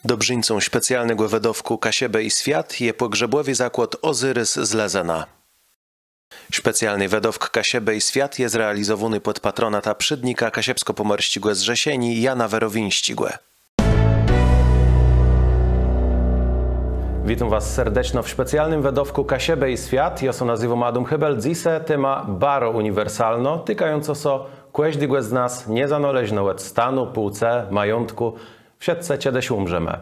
Dobrzyńcą specjalnego wedowku Kasiebę i Świat je pogrzebowy zakład Ozyrys z Lezena. Specjalny wedowk Kasiebę i Świat jest realizowany pod patronata przydnika Kasiebsko-Pomorścigłe z Rzesieni Jana Werowińścigłe. Witam Was serdecznie w specjalnym wedowku Kasiebę i Świat. Ja się nazywam Adam Hybel. Dzisiaj tema bardzo uniwersalno, tykająco so każdego z nas nie zanależno od stanu, płce, majątku. Wszyscy kiedyś umrzemy.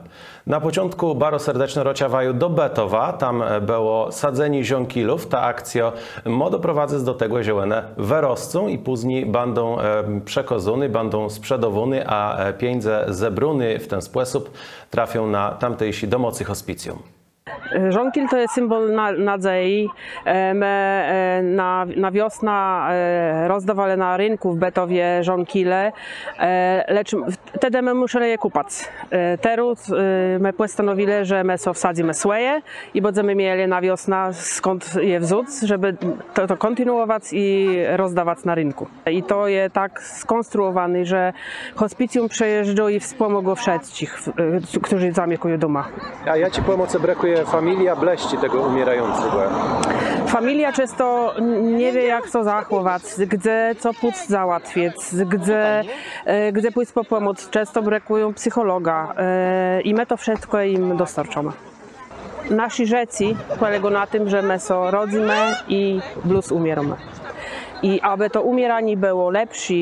Na początku bardzo serdecznie rociawają do Betowa, tam było sadzenie zionkilów. Ta akcja ma doprowadzić do tego, że one wyrosną i później będą przekozone, będą sprzedawane, a pieniądze zebrane w ten sposób trafią na tamtejsi domocy hospicjum. Żonkil to jest symbol nadziei. My na wiosnę rozdawali na rynku w Betowie żonkile, lecz wtedy my musieli je kupować. Teraz my postanowili, że my wsadzimy swoje i będziemy mieli na wiosnę skąd je wrzucić, żeby to kontynuować i rozdawać na rynku. I to jest tak skonstruowane, że hospicjum przejeżdża i wspomogło wszystkich, którzy zamieszkują doma. A ja Ci pomocę brakuje familia bleści tego umierającego. Familia często nie wie, jak to zachować, gdzie co płuc załatwić, gdzie pójść po pomoc. Często brakują psychologa i my to wszystko im dostarczamy. Nasi rzeczy polegają na tym, że my so rodzimy i plus umieramy. I aby to umieranie było lepsze,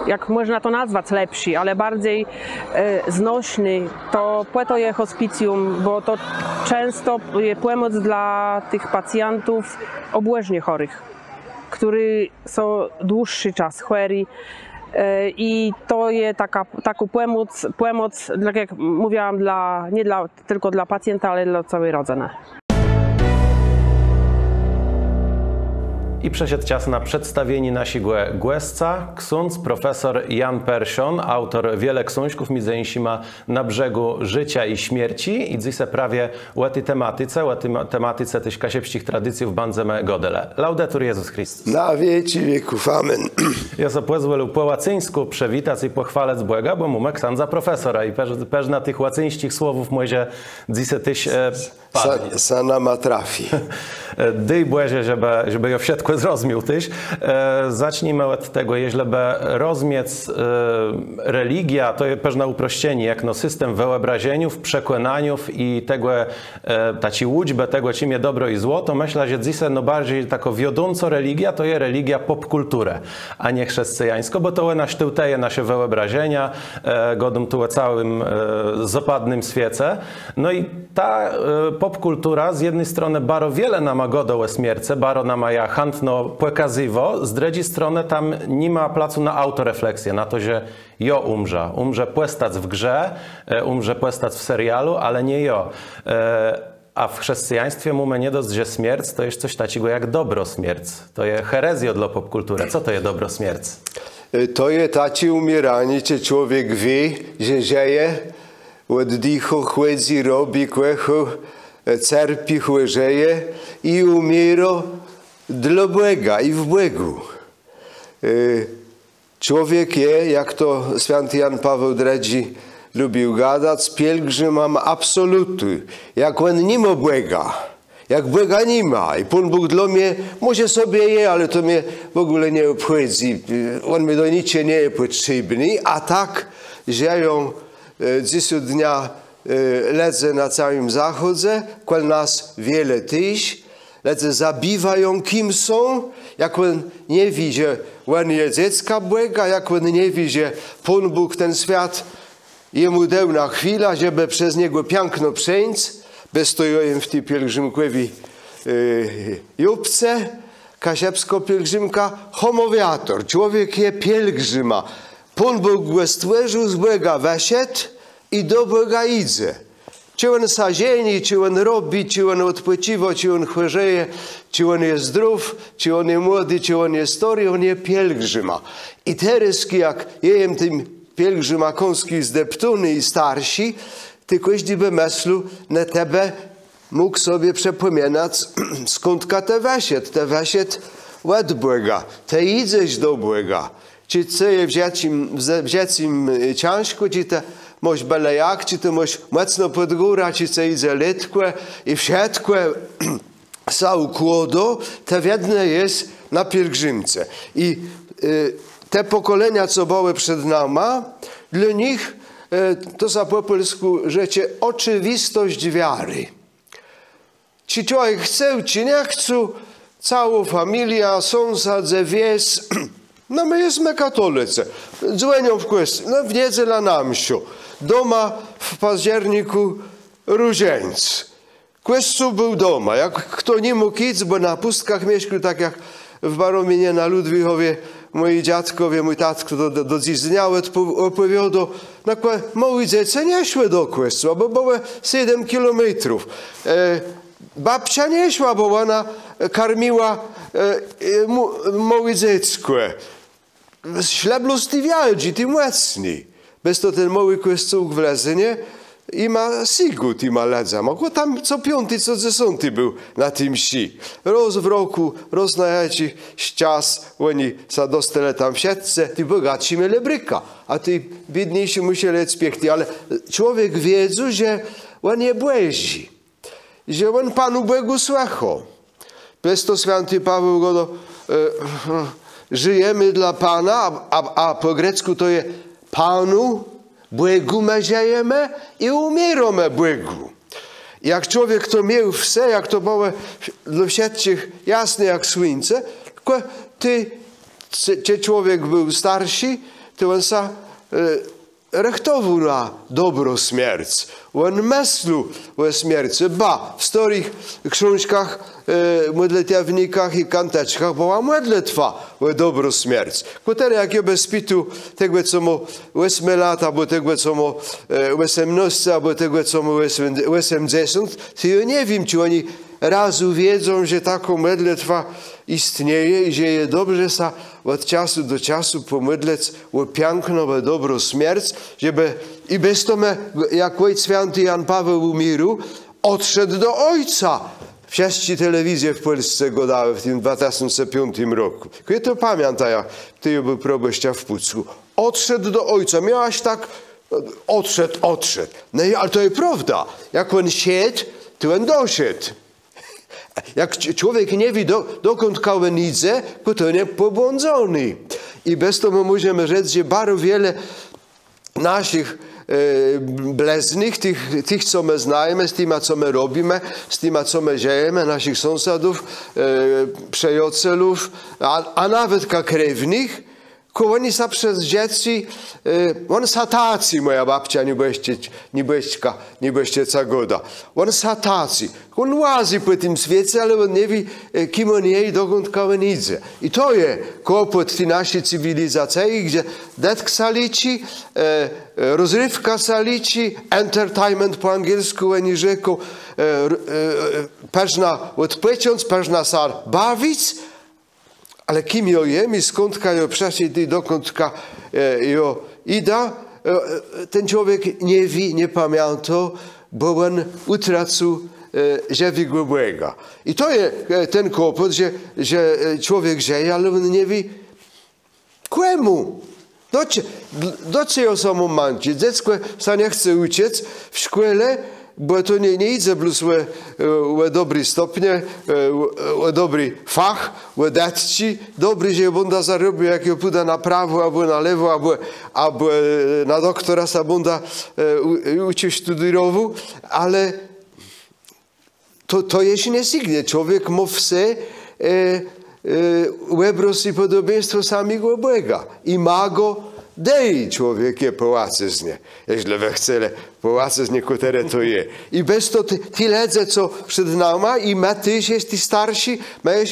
jak można to nazwać lepszy, ale bardziej znośny, to po to jest hospicjum, bo to często jest pomoc dla tych pacjentów obłędnie chorych, którzy są dłuższy czas chorzy. I to jest taka pomoc, jak mówiłam, nie tylko dla pacjenta, ale dla całej rodziny. I przeszedł czas na przedstawienie naszego gościa, ksiądz profesor Jan Persion, autor wiele książków, między innymi Na brzegu życia i śmierci. I dzisiaj prawie o tej tematyce tych kasiebskich tradycji będziemy godele. Laudetur Jezus Chrystus. Na wieki wieków, amen. Ja sobie pozwolę po łacyńsku przewitać i pochwalać Boga, bo mamy księdza profesora i też na tych łacyńskich słowów może dzisiaj tyś padnie. Sama trafi. Dej Boże, żeby ją wszystko zrozumiał tyś. Zacznijmy od tego, jeśli by rozumieć religia, to jest pewne uproszczenie, jak no system wyobrażeniów, przekonaniów i tego, taci łudźbę tego, czym jest dobro i zło, to myślę, że dzisiaj no bardziej taka wiodąca religia to jest religia popkulturę, a nie chrześcijańsko, bo to ona sztyłteje nasze wyobrażenia, godą tu o całym zapadnym świecie. No i ta popkultura z jednej strony bardzo wiele nam godą o śmierce, bardzo nam ja chętno pokazywo, z drugiej strony tam nie ma placu na autorefleksję, na to, że jo umrze postać w grze, umrze postać w serialu, ale nie jo. A w chrześcijaństwie mówimy nie dość, że śmierć to jest coś takiego jak dobro śmierć. To jest herezja dla popkultury. Co to jest dobro śmierć? To jest takie umieranie, że człowiek wie, że żyje, oddychu, chłodzi, robi, kłechu, cerpi, chłeżeje i umiera dla Boga i w Bogu. Człowiek jest, jak to święty Jan Paweł II lubił gadać, pielgrzymem absolutu. Jak on nie ma Boga, jak Boga nie ma. I Pan Bóg dla mnie może sobie je, ale to mnie w ogóle nie obchodzi. On mi do niczego nie jest potrzebny. A tak żyją dziś dnia ledze na całym zachodzie, kol nas wiele tyś, ledze zabiwają kim są, jak on nie widzi, że on jest dziecka Boga, jak on nie widzi, że Pan Bóg ten świat jemu dał na chwilę, żeby przez niego piękno przejść, bez to jem w tej pielgrzymkowej jubce, kasiebsko pielgrzymka, homowiator, człowiek jest pielgrzyma. Pan Bóg go stworzył, z Boga wyszedł i do Boga idzie. Czy on sadzieni, czy on robi, czy on odpoczywa, czy on chorzeje, czy on jest zdrów, czy on jest młody, czy on jest stary, on jest pielgrzyma. I teraz, jak jem tym pielgrzyma koński zdeptony i starsi, ty każdy by myślał na tebe mógł sobie przypominać, skąd te wyszedł. Te wyszedł od Boga, te idziesz do Boga. Czy co je w dziecim ciężko, czy te Moś byle jak, czy to moś mocno pod góra, czy co idzie letkłe i wszystkie są kłodo, to wiedne jest na pielgrzymce. I te pokolenia, co były przed nami, dla nich to za po polsku rzecie oczywistość wiary. Czy człowiek chce, czy nie chce, cała familia, sąsiadze, wieś, no my jesteśmy katolicy. Dzwonią w kościół, no w niedzielę na msiu. Doma w październiku różańc. Kościół był doma. Jak kto nie mógł iść, bo na pustkach mieszkał, tak jak w Barominie na Ludwichowie, moi dziadkowie, mój tatko do dziś dnia opowiadał, na małe dzieci nie szły do kościoła, bo było 7 kilometrów. Babcia nie szła, bo ona karmiła małe dziecko. Śleblusty wielki, ty mocni. Bez to ten mały kościół w Lezynie i ma sigut, i ma ledza. Mogło tam co 5., co 10. był na tym wsi. Roz w roku, roz na jakiś czas, oni sa dostali tam w siatce, ty bogatsi mieli bryka, a ty biedniejsi musieli jeść piechty. Ale człowiek wiedzy, że on nie błędzi, że on Panu Bogu słucha. Bez to święty Paweł go żyjemy dla Pana, a po grecku to jest Panu Bogu my żyjemy i umieramy Bogu. Jak człowiek to miał wse, jak to było dla wszystkich jasne jak słońce, czy człowiek był starszy, to on sa rechtował na dobrą śmierć. On myślał o śmierci. Ba, w starych książkach, modlitewnikach i kanteczkach była modlitwa o dobrą śmierć. Teraz jak ja bez pitu tego, co ma 8 lat, albo tego, co ma 18, albo tego, co ma 80, to ja nie wiem, czy oni razu wiedzą, że taką modlitwa istnieje i że je dobrze sa od czasu do czasu pomodlić o piękną, o dobrą śmierć, żeby i bez toho, jak ojciec święty Jan Paweł umierł, odszedł do Ojca. Wszyscy telewizje w Polsce go dały w tym 2005 roku. Ja to pamiętam, jak ty był proboszcza w Pucku. Odszedł do Ojca. Miałaś tak, odszedł. No ale to jest prawda. Jak on siedł, to on doszedł. Jak człowiek nie wie, dokąd on idzie, to nie pobłądzony. I bez toho możemy rzec, że bardzo wiele naszych bleznych, tych, co my znajemy, z tymi, co my robimy, z tymi, co my żyjemy, naszych sąsiadów, przyjacielów, a nawet krewnych, oni są przez dzieci, on są tacy, moja babcia niebościeca goda. On są tacy. On łazi po tym świecie, ale on nie wie, kim on jest i dokąd on idzie. I to jest kłopot tej naszej cywilizacji, gdzie detka saliczy, rozrywka saliczy, entertainment po angielsku oni rzeką, można odpocząć, można się bawić, ale kim jo jem i skądka jo przeszedł i dokądka jo ida, ten człowiek nie wie, nie pamięta, bo on utracił życie głęboko. I to jest ten kłopot, że człowiek żyje, ale on nie wie, komu. Do czego są momencie? Dziecko się nie chce uciec w szkole, bo to nie idzie plus o dobry stopnie, o dobry fach, o datci. Dobry, że bunda zarobił, jak ją pójdę na prawo, albo na lewo, albo na doktora sa bunda uczył studiował, ale to jeśli nie signie. Człowiek ma wse łebros i podobieństwo samego Boga. I ma go dej człowiekie połaceznie. Jeśli wy chcele połaceznie, które to je. I bez to ty ledze, co przed nami, i my tyś jest ty starsi, my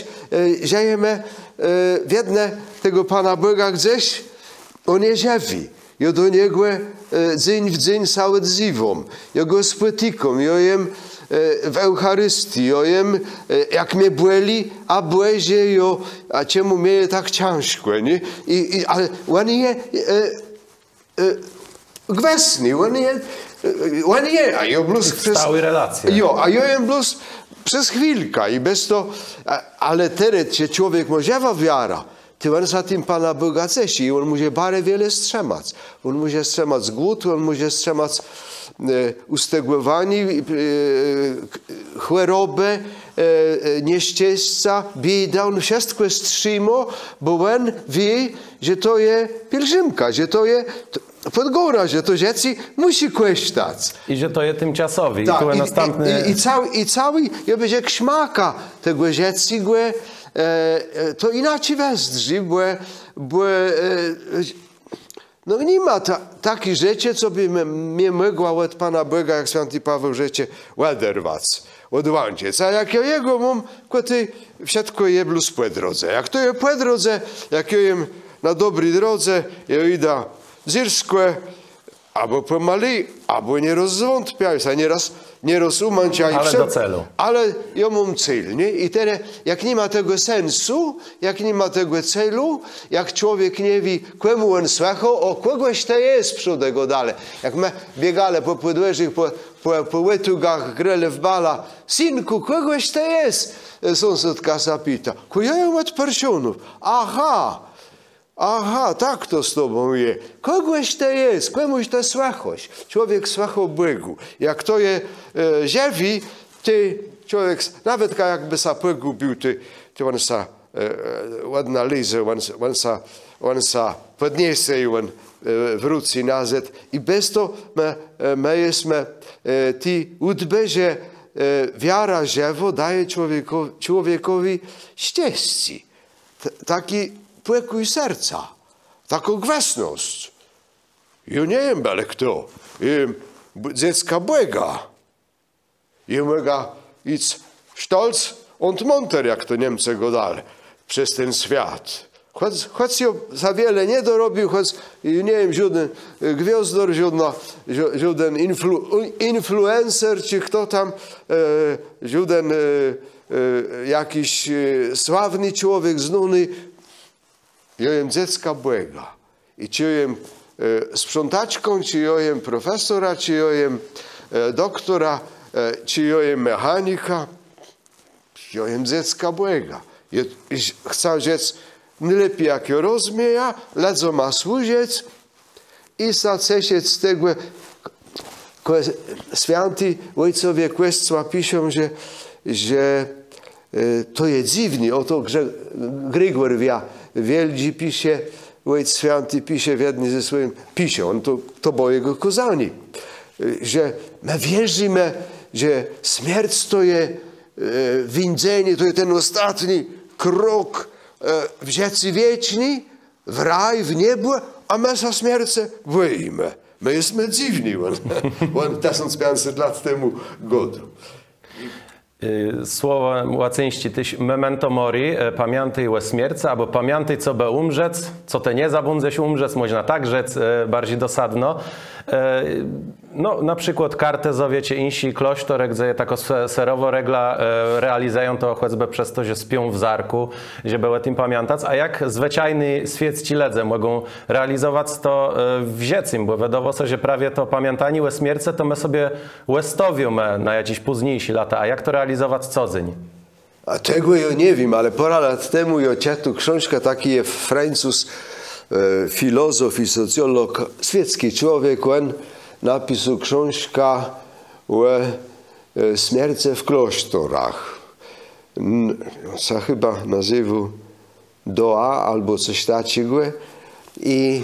żyjemy w jedne tego Pana Boga gdzieś, on jest żywy. Ja do Niego dzień w dzień cały dziwom. Ja Go spotykam, ja jem w Eucharystii, ja jem, jak mnie błęli, a błezie, a czemu mnie tak ciężko, nie? Ale on jest gwesny, on jest, a ja bluz przez... Stały relacje. Jo, a ja jem bluz przez chwilkę i bez to, ale teraz, czy człowiek może wiara, ty on za tym Pana Boga cesi i on może bardzo wiele strzemać. On może strzemać głód, on może strzemać ustegłowanie, chorobę, nieszczęścia, bieda. On wszystko strzyma, bo on wie, że to jest pielgrzymka, że to jest podgóra, że to dzieci musi kosztać. I że to jest tymczasowe. Tak, I cały, ja będzie jak śmaka tego dzieci, to inaczej westrzy, bo no nie ma takich rzeczy, co by mnie mogła od Pana Boga, jak święty Paweł rzeczy, oderwać, odłączyć. A jak ja jego mam, to wszystko jest po drodze. Jak to jest po drodze, jak ja jem na dobrej drodze, ja idę zirskłe, albo pomali, albo nie rozwątpiaj, a nie rozumąciaj. Ale do celu. Ale ja mam cel, nie? I teraz, jak nie ma tego sensu, jak nie ma tego celu, jak człowiek nie wie, komu on słuchał, o kogoś to jest przodego dalej. Jak my biegali po podłożach, po łetugach, grali w bala, synku, kogoś to jest? Sąsiadka zapyta, kujają od persionów. Aha, tak to z tobą jest. Kogoś to jest, komuś to słuchasz. Człowiek słucha Bogu. Jak to je ziewi, ty człowiek, nawet jakby sa pogubił, to on sa ładna liże, on sa podniesie i on wróci nazad. I bez to my jesteśmy ty udbe, że wiara żywo daje człowiekowi szczęście. Taki płekuj serca, taką gwesność. Ja nie wiem, ale kto. Dziecka Boga. I mogę iść stolz und munter, jak to Niemcy go dali, przez ten świat. Choć ja za wiele nie dorobił, choć nie wiem, żaden gwiazdor, żaden influencer, czy kto tam, żaden jakiś sławny człowiek, znany. Ja jem dziecka Boga. I czy ja jem sprzątaczką, czy ja jem profesora, czy ja jem doktora, czy ja jem mechanika. Ja jem dziecka Boga. Ja chcę rzec, najlepiej jak ja rozumiem, ledzo ma służyć i chcę z tego, święty ojcowie Kościoła piszą, że to jest dziwne. Oto Grygor Wielgi pisze, Ojciec Święty pisze w jednym ze swoim, pisze, on to było jego kazanie, że my wierzymy, że śmierć to jest więzienie, to jest ten ostatni krok w życiu wieczny, w raj, w niebo, a my za śmierć boimy. My jesteśmy dziwni, on 1500 lat temu godu. Słowo łacyńści tyś memento mori, pamiętaj o śmierci, albo pamiętaj, co be umrzec, co te nie zabądze się umrzec, można tak rzec bardziej dosadno. No, na przykład kartezowie czy insi klosztory, gdzie tako serowo regla realizują to choćby przez to, że spią w zarku, że było tym pamiętać, a jak zwyczajni świecci ledze mogą realizować to w ziecim, bo wiadomo, że prawie to pamiętanie o śmierci to my sobie łestowiemy na jakieś późniejsze lata, a jak to realizować co dzień? A tego ja nie wiem, ale parę lat temu ja czytał książkę, taki jest Francuz, filozof i socjolog, świecki człowiek, on napisał książkę o śmierci w klasztorach. On się chyba nazywał Doa albo coś takiego i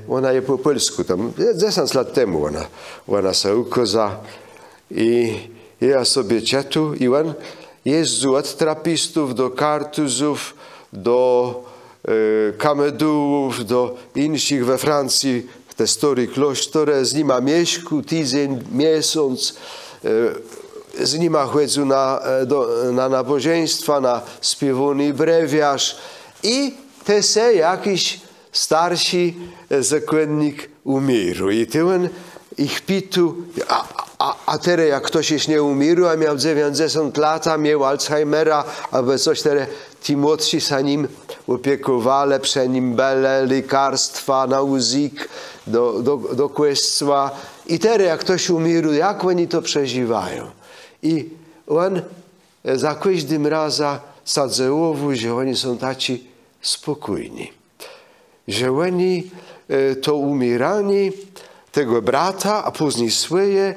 ona jest po polsku, tam 10 lat temu ona się ukazała i ja sobie czytał i on jeździł od trapistów do kartuzów, do kamedułów, do innych we Francji, te story klasztory, z nimi mieszkał tydzień, miesiąc, z nimi chodził na nabożeństwa, na śpiewany brewiarz i te se jakiś starszy zakonnik umierł. I ty on ich pytał, a teraz jak ktoś już nie umierł, a miał 90 lat, a miał Alzheimera, albo coś teraz, ci młodsi za nim opiekowali, przy nim byli lekarstwa, na uzik, do kościoła. I teraz jak ktoś umierł, jak oni to przeżywają? I on za każdym razem sadzełował, że oni są tacy spokojni. Że oni to umieranie tego brata, a później swoje,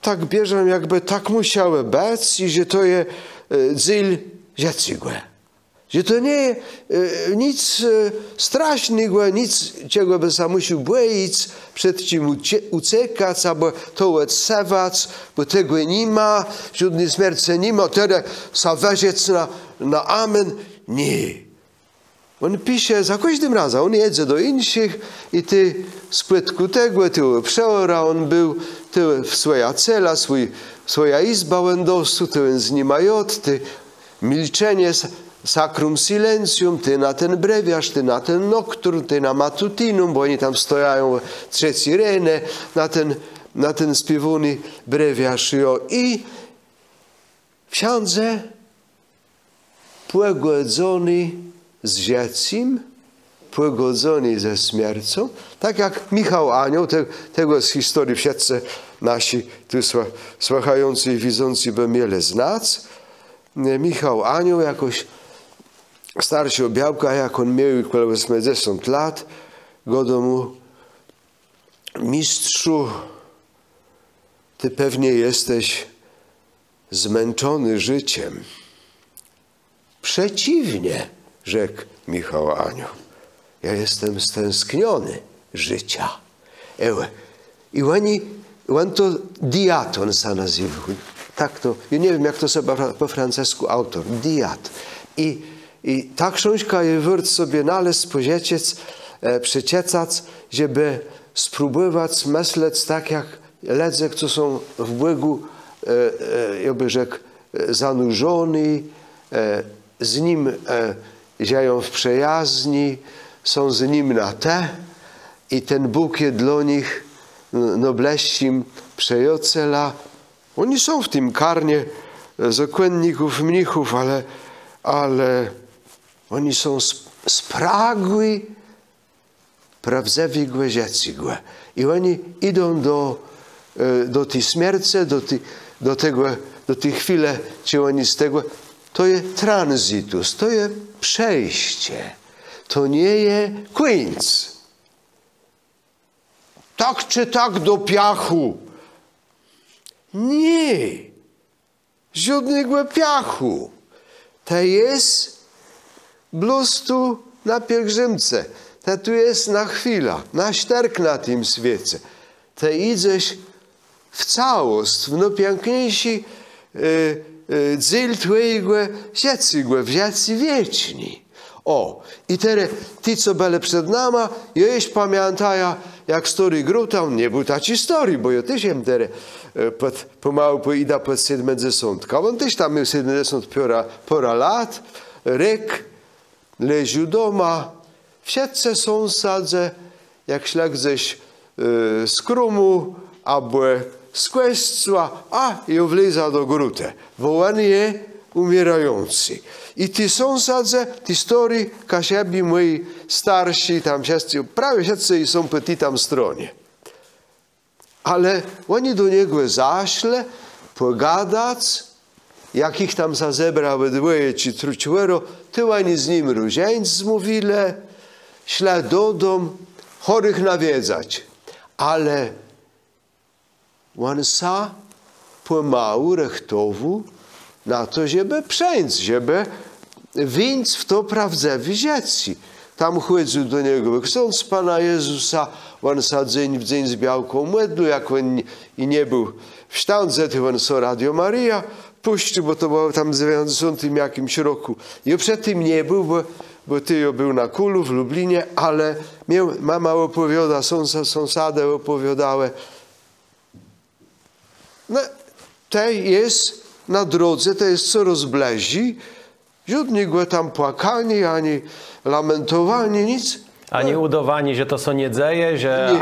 tak bierzą, jakby tak musiały być i że to jest cel życia. Że to nie jest nic strasznego, nic, czego by sam musiał boić, przed czym uciekać, albo to odsewać, bo tego nie ma, żadnej śmierci nie ma, teraz zaweźć na amen. Nie. On pisze za każdym razem, on jedzie do innych i ty z płytku tego, ty przeora, on był, ty w swoja cela, swoja izba łędosu, ty on z nim ty milczenie, sacrum silencium, ty na ten brewiarz, ty na ten nocturn, ty na matutinum, bo oni tam stojają trzeci renę, na ten śpiewany brewiarz. I wsiądze pogodzony z życiem, pogodzony ze śmiercią, tak jak Michał Anioł, tego z historii wszyscy nasi tu słuchający i widzący by mieli znać. Michał Anioł jakoś starszy objałka, jak on miał około 80 lat, godo mu: mistrzu, ty pewnie jesteś zmęczony życiem. Przeciwnie, rzekł Michał Anioł. Ja jestem stęskniony życia. I on to diaton sa nazywał. Tak to, ja nie wiem, jak to sobie po francusku autor. Diat. I ta książka je wart sobie naleźć, spojrzeć, przeciecać, żeby spróbować myśleć tak, jak ludzie, którzy są w Bogu, jakby rzekł, zanurzeni, z nim żyją w przyjaźni, są z nim na te i ten Bóg jest dla nich nobleścim przyjaciela. Oni są w tym karnie zakonników, mnichów, ale oni są spragli prawdziwego życia. I oni idą do tej śmierci, do tej chwili, czy oni z tego. To jest tranzytus, to jest przejście. To nie jest koniec. Tak czy tak do piachu. Nie. Żadnego piachu. To jest blustu na pielgrzymce. To tu jest na chwilę, na sterk na tym świecie. To idziesz w całość, w najpiękniejszy cel twojego życia, w życiu wieczni. I teraz ci, co byli przed nami, już pamiętają, jak stary gruta, on nie był takiej story, bo ja też jem teraz pomału poida pod 70. On też tam miał 70 pora lat, rek, leżył doma, wszyscy sąsiadze, jak szli gdzieś z krumu, albo z kłęstwa, i wleza do gruty, bo on jest umierający. I ci sąsiadze, ci story, kasiebi moi starsi, tam wszyscy, prawie wszyscy są po tej tam stronie. Ale oni do niego zaszli, pogadać, jak ich tam zazebrały dwoje czy czworo, to oni z nim różańc mówili, szli do domu, chorych nawiedzać. Ale on sa pomału rechtowu na to, żeby przejść, żeby wyjść w to prawdziwe życie. Tam chodził do niego ksiądz Pana Jezusa, on sa dzień w dzień z białką mydlu, jak on i nie był w sztandze, to on so Radio Maria puścił, bo to było tam w 90 jakimś roku. I przed tym nie był, bo ty był na Kulu w Lublinie, ale mama opowiada, sąsiady opowiadały. No, to jest na drodze, to jest coraz bliżej. Żadnego tam płakania, ani lamentowania, nic. Ani udawanie, że to są nie dzieje, że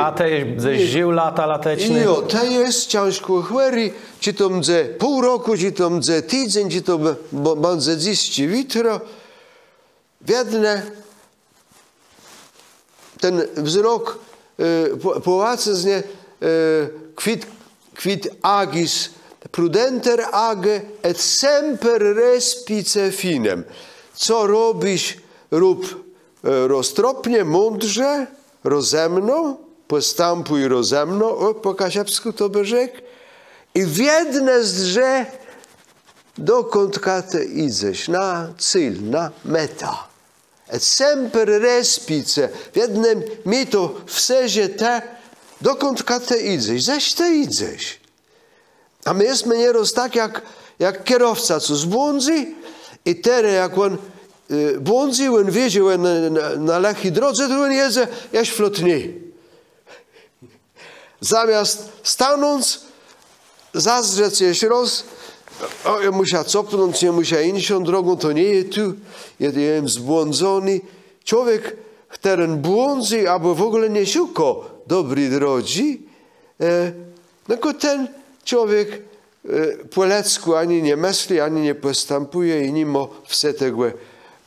ze żył lata lateczny. Jo, to jest ciężko chwery, czy to będzie pół roku, czy to będzie tydzień, czy to będzie dziś, czy jutro. Wiedne, ten wzrok połace z nie quid agis prudenter age et semper respice finem. Co robisz rób roztropnie, mądrze, rozemno, postępuj rozemno, po kasiapsku to by rzekł, i wiedne zdrze, dokąd te idziesz, na cel, na meta. Et semper respice, w jednym mi to w sezie te, dokąd te idziesz, zaś te idziesz. A my jesteśmy nieraz tak, jak kierowca, co zbłądzi, i teraz jak on błądzi, on wiedzie na lechi drodze, to on jedzie, jaś flotnie. Zamiast stanąć, zazrzec jeś roz, ja muszę copnąć, nie muszę inną drogą, to nie jest tu, jestem zbłądzony. Człowiek, który błądzi, albo w ogóle nie szuka dobrej drogi, no ten człowiek po ludzku ani nie myśli, ani nie postępuje i nie ma tego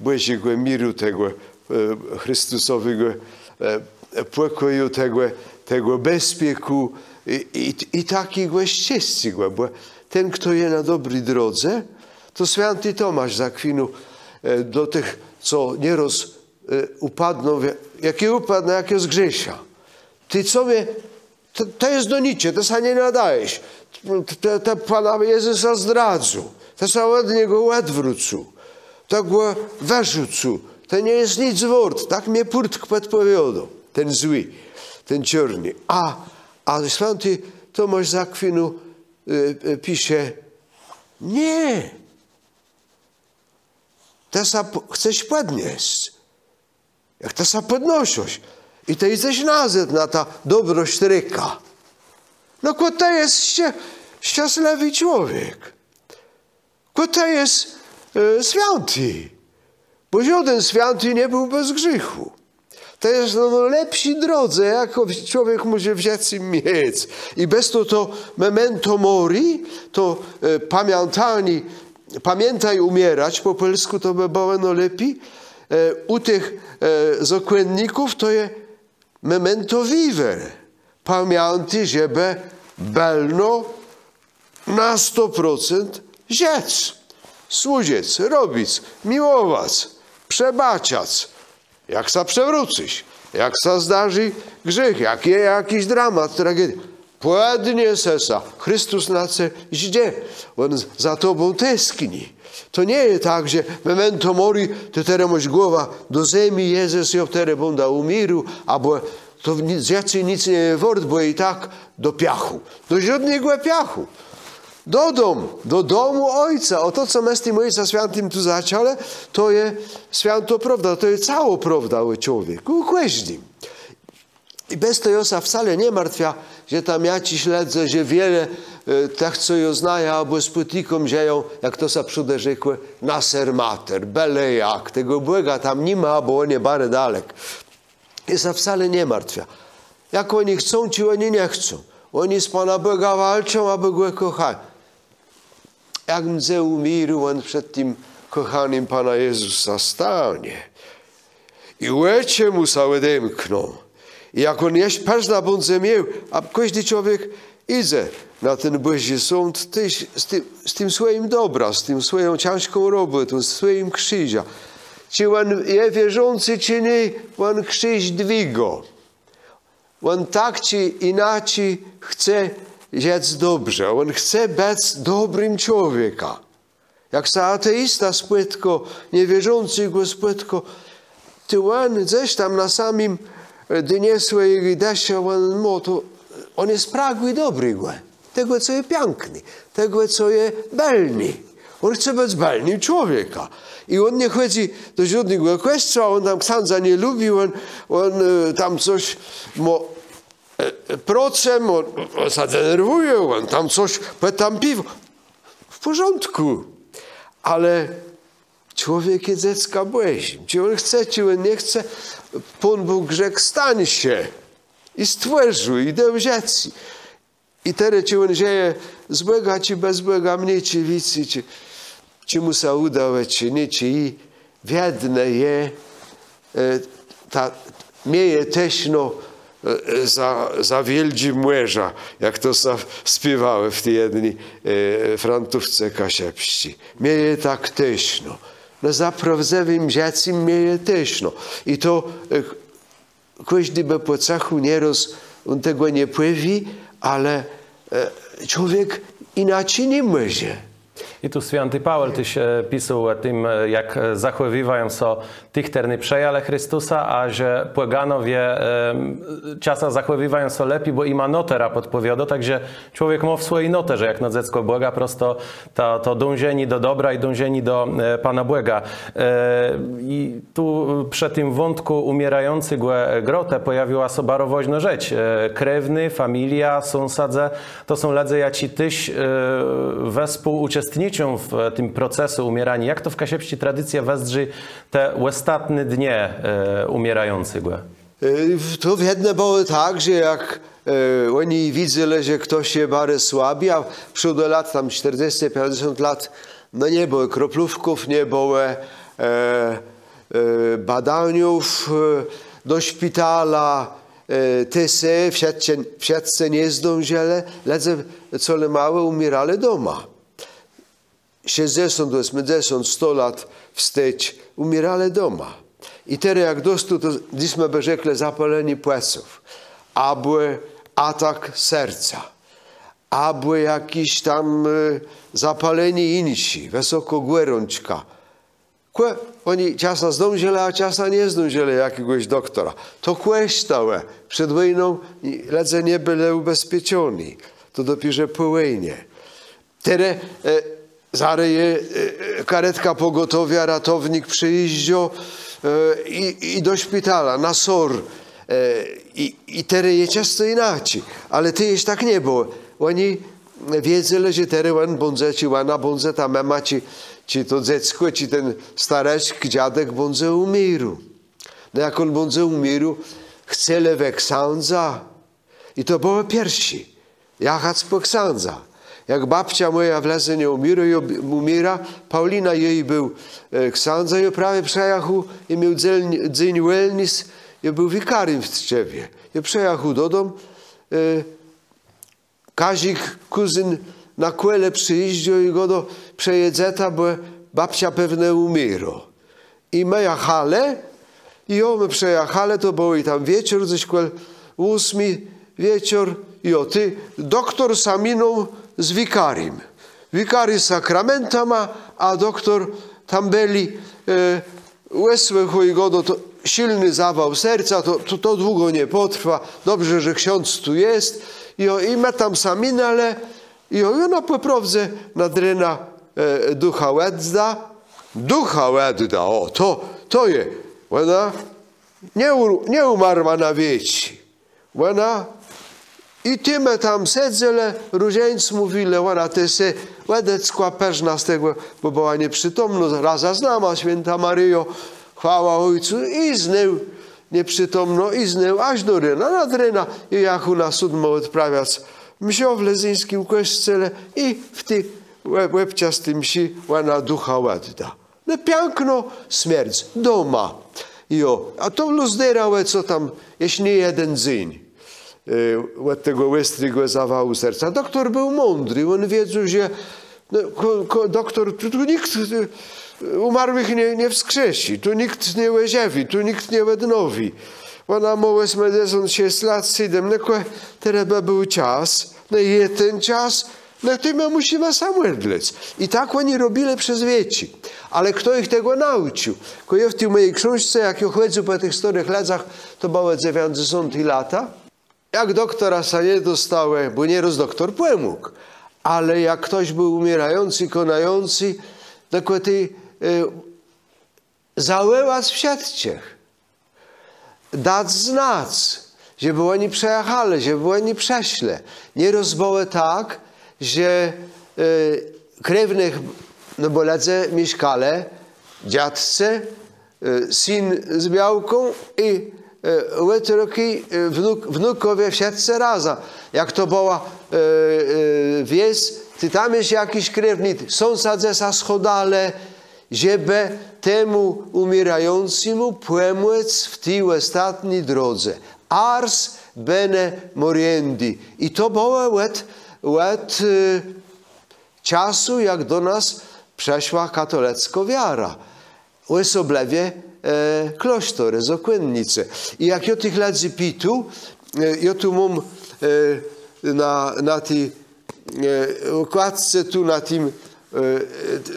Bożego miru, tego Chrystusowego pokoju, tego bezpieku i takiego szczęścia. Bo ten, kto jest na dobrej drodze, to święty Tomasz z Akwinu do tych, co nieraz upadną, jakie upadną, jakie zgrzesza. Ty co mnie, to jest do niczego, to się nie nadajesz. Te Pana Jezusa zdradzą, to się od Niego odwrócą, to go wyrzucą. To nie jest nic wart, tak mnie Purtk podpowiadał, ten zły, ten czarny. A święty Tomasz z Akwinu pisze, nie, to się chcesz podnieść, jak to się podnosisz i to jesteś nazad na ta dobrość ryka. No to jest szczęśliwy człowiek. To jest święty. Bo żaden święty nie był bez grzechu. To jest lepsi drodze, jak człowiek może w życiu mieć. I bez to memento mori, to pamiętaj umierać, po polsku to by było lepiej. U tych zakonników to jest memento vivere. Pamiętaj, żeby belno na 100% żyć, służyć, robić, miłować, przebaczać. Jak się przewrócisz, jak się zdarzy grzech, jak jest jakiś dramat, tragedia. Podniesie się. Chrystus na co idzie. On za tobą tęskni. To nie jest tak, że memento mori, to teraz masz głowa do ziemi, Jezus i teraz będę umierł, albo to rzeczy nic nie wart, bo i tak do piachu. Do żadnego piachu. Do domu Ojca. O to, co my z tym Ojcem Świętym tu zaczęli, to jest święto prawda. To jest cała prawda o człowieku. Każdym. I bez tego się wcale nie martwia, że tam ja ci śledzę, że wiele tych, co ją znają, albo spotykam, dzieją, jak to się przyda rzekło, naser mater, byle jak. Tego Boga tam nie ma, bo on jest bardzo dalek. I się wcale nie martwia. Jak oni chcą, czy oni nie chcą. Oni z Pana Boga walczą, aby Go kochali. Jak mdze umierł, on przed tym kochanym Pana Jezusa stanie. I łecie mu się odemkną. I jak on jeszcze każda będzie miał, a każdy człowiek idzie na ten Boży sąd z tym swoim dobra, z tym swoją ciężką robotą, z swoim krzyżem. Czy on jest wierzący, czy nie, on krzyż dźwiga. On tak czy inaczej chce żyć dobrze. On chce być dobrym człowiekiem. Jak się ateista spłytko, niewierzący go spłytko, to on gdzieś tam na samym dnie swojego deszcza, on jest pragły dobry. Tego, co jest piękny. Tego, co jest belny. On chce być belnym człowieka. I on nie chodzi do żadnego kościoła, on tam księdza nie lubi, on tam coś procem, on się denerwuje, on tam coś, tam piwo. W porządku. Ale człowiek jest dziecka Bożym. Czy on chce, czy on nie chce, Pan Bóg rzekł, stań się i stworzył, i dał życie. I teraz, czy on żyje z Boga, czy bez Boga, mnie, czy wicy, czy mu się udało, czy nie, czy i wiedne je, mieje teśno za wieldzim młeża, jak to śpiewały w tej jednej frantówce kasiepści. Mieje tak teśno. no za prawdziwym dzieckiem mnie też, no. I to każdy by po cachu nieraz on tego nie powie, ale człowiek inaczej nie może. I tu święty Paweł też pisał o tym, jak zachowywają się tych, którzy przejęli Chrystusa, a że płeganowie czasem zachowywają się lepiej, bo ima notera podpowiada, także człowiek ma w swojej note, że jak na dziecko Boga, prosto to dążenie do dobra i dążenie do Pana Boga. I tu przy tym wątku umierającego grotę pojawiła się bardzo ważna rzecz. Krewny, familia, sąsiadze, to są ludzie, jacy też wespół uczestniczą w tym procesu umierania. Jak to w kasiepści tradycja wesdrzy te ostatnie dnie umierającego? To wiedne było tak, że jak oni widzieli, że ktoś się bardzo słabi, a przed lat, tam 40-50 lat, no nie było kroplówków, nie było badaniów do szpitala, tesy, wszyscy nie zdążyli, ludzie co małe umierali doma. 60, 80, 100 lat wstecz umierali doma. I teraz jak dostał, to dziśmy by rzekli zapalenie płeców, albo atak serca, albo jakieś tam zapalenie insi, wysoko gorączka. Oni czasem zdążyli, a czasem nie zdążyli jakiegoś doktora. To kłeśtałe. Przed wojną ludzie nie byli ubezpieczeni. To dopiero po wojnie. Teraz zaraz karetka pogotowia, ratownik przyjeżdżał i do szpitala, na SOR. I teraz jest często inaczej. Ale to już tak nie było. Oni wiedzieli, że teraz on będzie, czy ona będzie, ta mama, czy to dziecko, czy ten stareczek, dziadek będzie umierał. No jak on będzie umierał, chce we księdza. I to było pierwsze. Jechać po księdza. Jak babcia moja w lesie nie umiera, Paulina jej był księdza, i prawie przejechał i miał dzień wellness, i był wikarym w Tczewie. I przejechał do domu. Kazik, kuzyn, na kłele przyjeździł i go do przejedzeta, bo babcia pewnie umiera. I my jechali, i my przejechali, to był i tam wieczór, gdzieś 8 wieczór, i ty, doktor saminą z wikarym. Wikary sakramenta ma, a doktor tam byli, łesłecho i go to silny zawał serca, to długo nie potrwa, dobrze, że ksiądz tu jest, i ma tam saminę, ale i ona po prawdzie nadryna ducha łedda, o, to je, ona nie umarła na wieci, ona i tyme tam sedzele, różeńc mówili, ona te se łedecka peżna z tego, bo była nieprzytomna, raza znama, święta Maryjo, chwała Ojcu, i znył nieprzytomno, i znył aż do ryna, nad ryna, i jak u nas sudmo odprawiać msio w lezyńskim kościele, i w tej łebciastej msi ona ducha łedda. No piękno śmierć, doma. A to luzderało, co tam, jeśli nie jeden dzień. Od tego łestrego zawału serca. Doktor był mądry, on wiedział, że doktor, tu nikt umarłych nie wskrzesi, tu nikt nie łeziewi, tu nikt nie odnowi. Ona ma 86 lat, 7, teraz był czas, jest ten czas, to my musimy sam wedlec. I tak oni robili przez wieci. Ale kto ich tego nauczył? W tej mojej książce, jak ja chodzę po tych starych latach, to było 90 lata. Jak doktora sa nie dostały, bo nieraz doktor pomógł, ale jak ktoś był umierający, konający, to ty załyłać w siatciech, dać znać, żeby oni przejechali, żeby oni przeszli. Nieraz było tak, że krewnych, no bo ledze mieszkali, dziadce, syn z białką i łytroki, wnukowie wszyscy razem. Jak to była wieś, ty tam jest jakiś krewnik, sąsiadze sa schodale, żeby temu umierającemu pomóc w tej ostatniej drodze. Ars bene moriendi. I to było od czasu, jak do nas przeszła katolicka wiara. Łesoblewie klosztor, zakładnice. I jak ja tych lat pitu, ja tu mam na tej okładce, tu na tym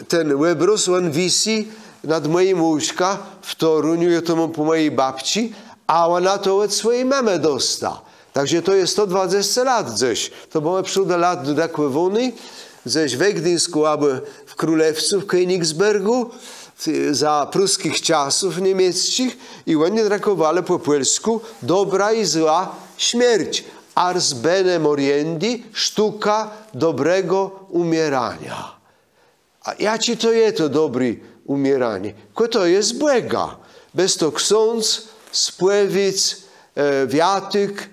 ten łebros, on wisi nad moim łóżka w Toruniu, ja to mam po mojej babci, a ona to od swojej mamy dosta. Także to jest 120 lat gdzieś. To było przed lat do takwej wojny, gdzieś w Gdyńsku albo w Królewcu, w Königsbergu, za pruskich czasów niemieckich i oni trakowali po polsku dobra i zła śmierć. Ars bene moriendi, sztuka dobrego umierania. A jakie to jest to dobre umieranie? To jest błega. Bez to ksiądz, spływic, wiatyk,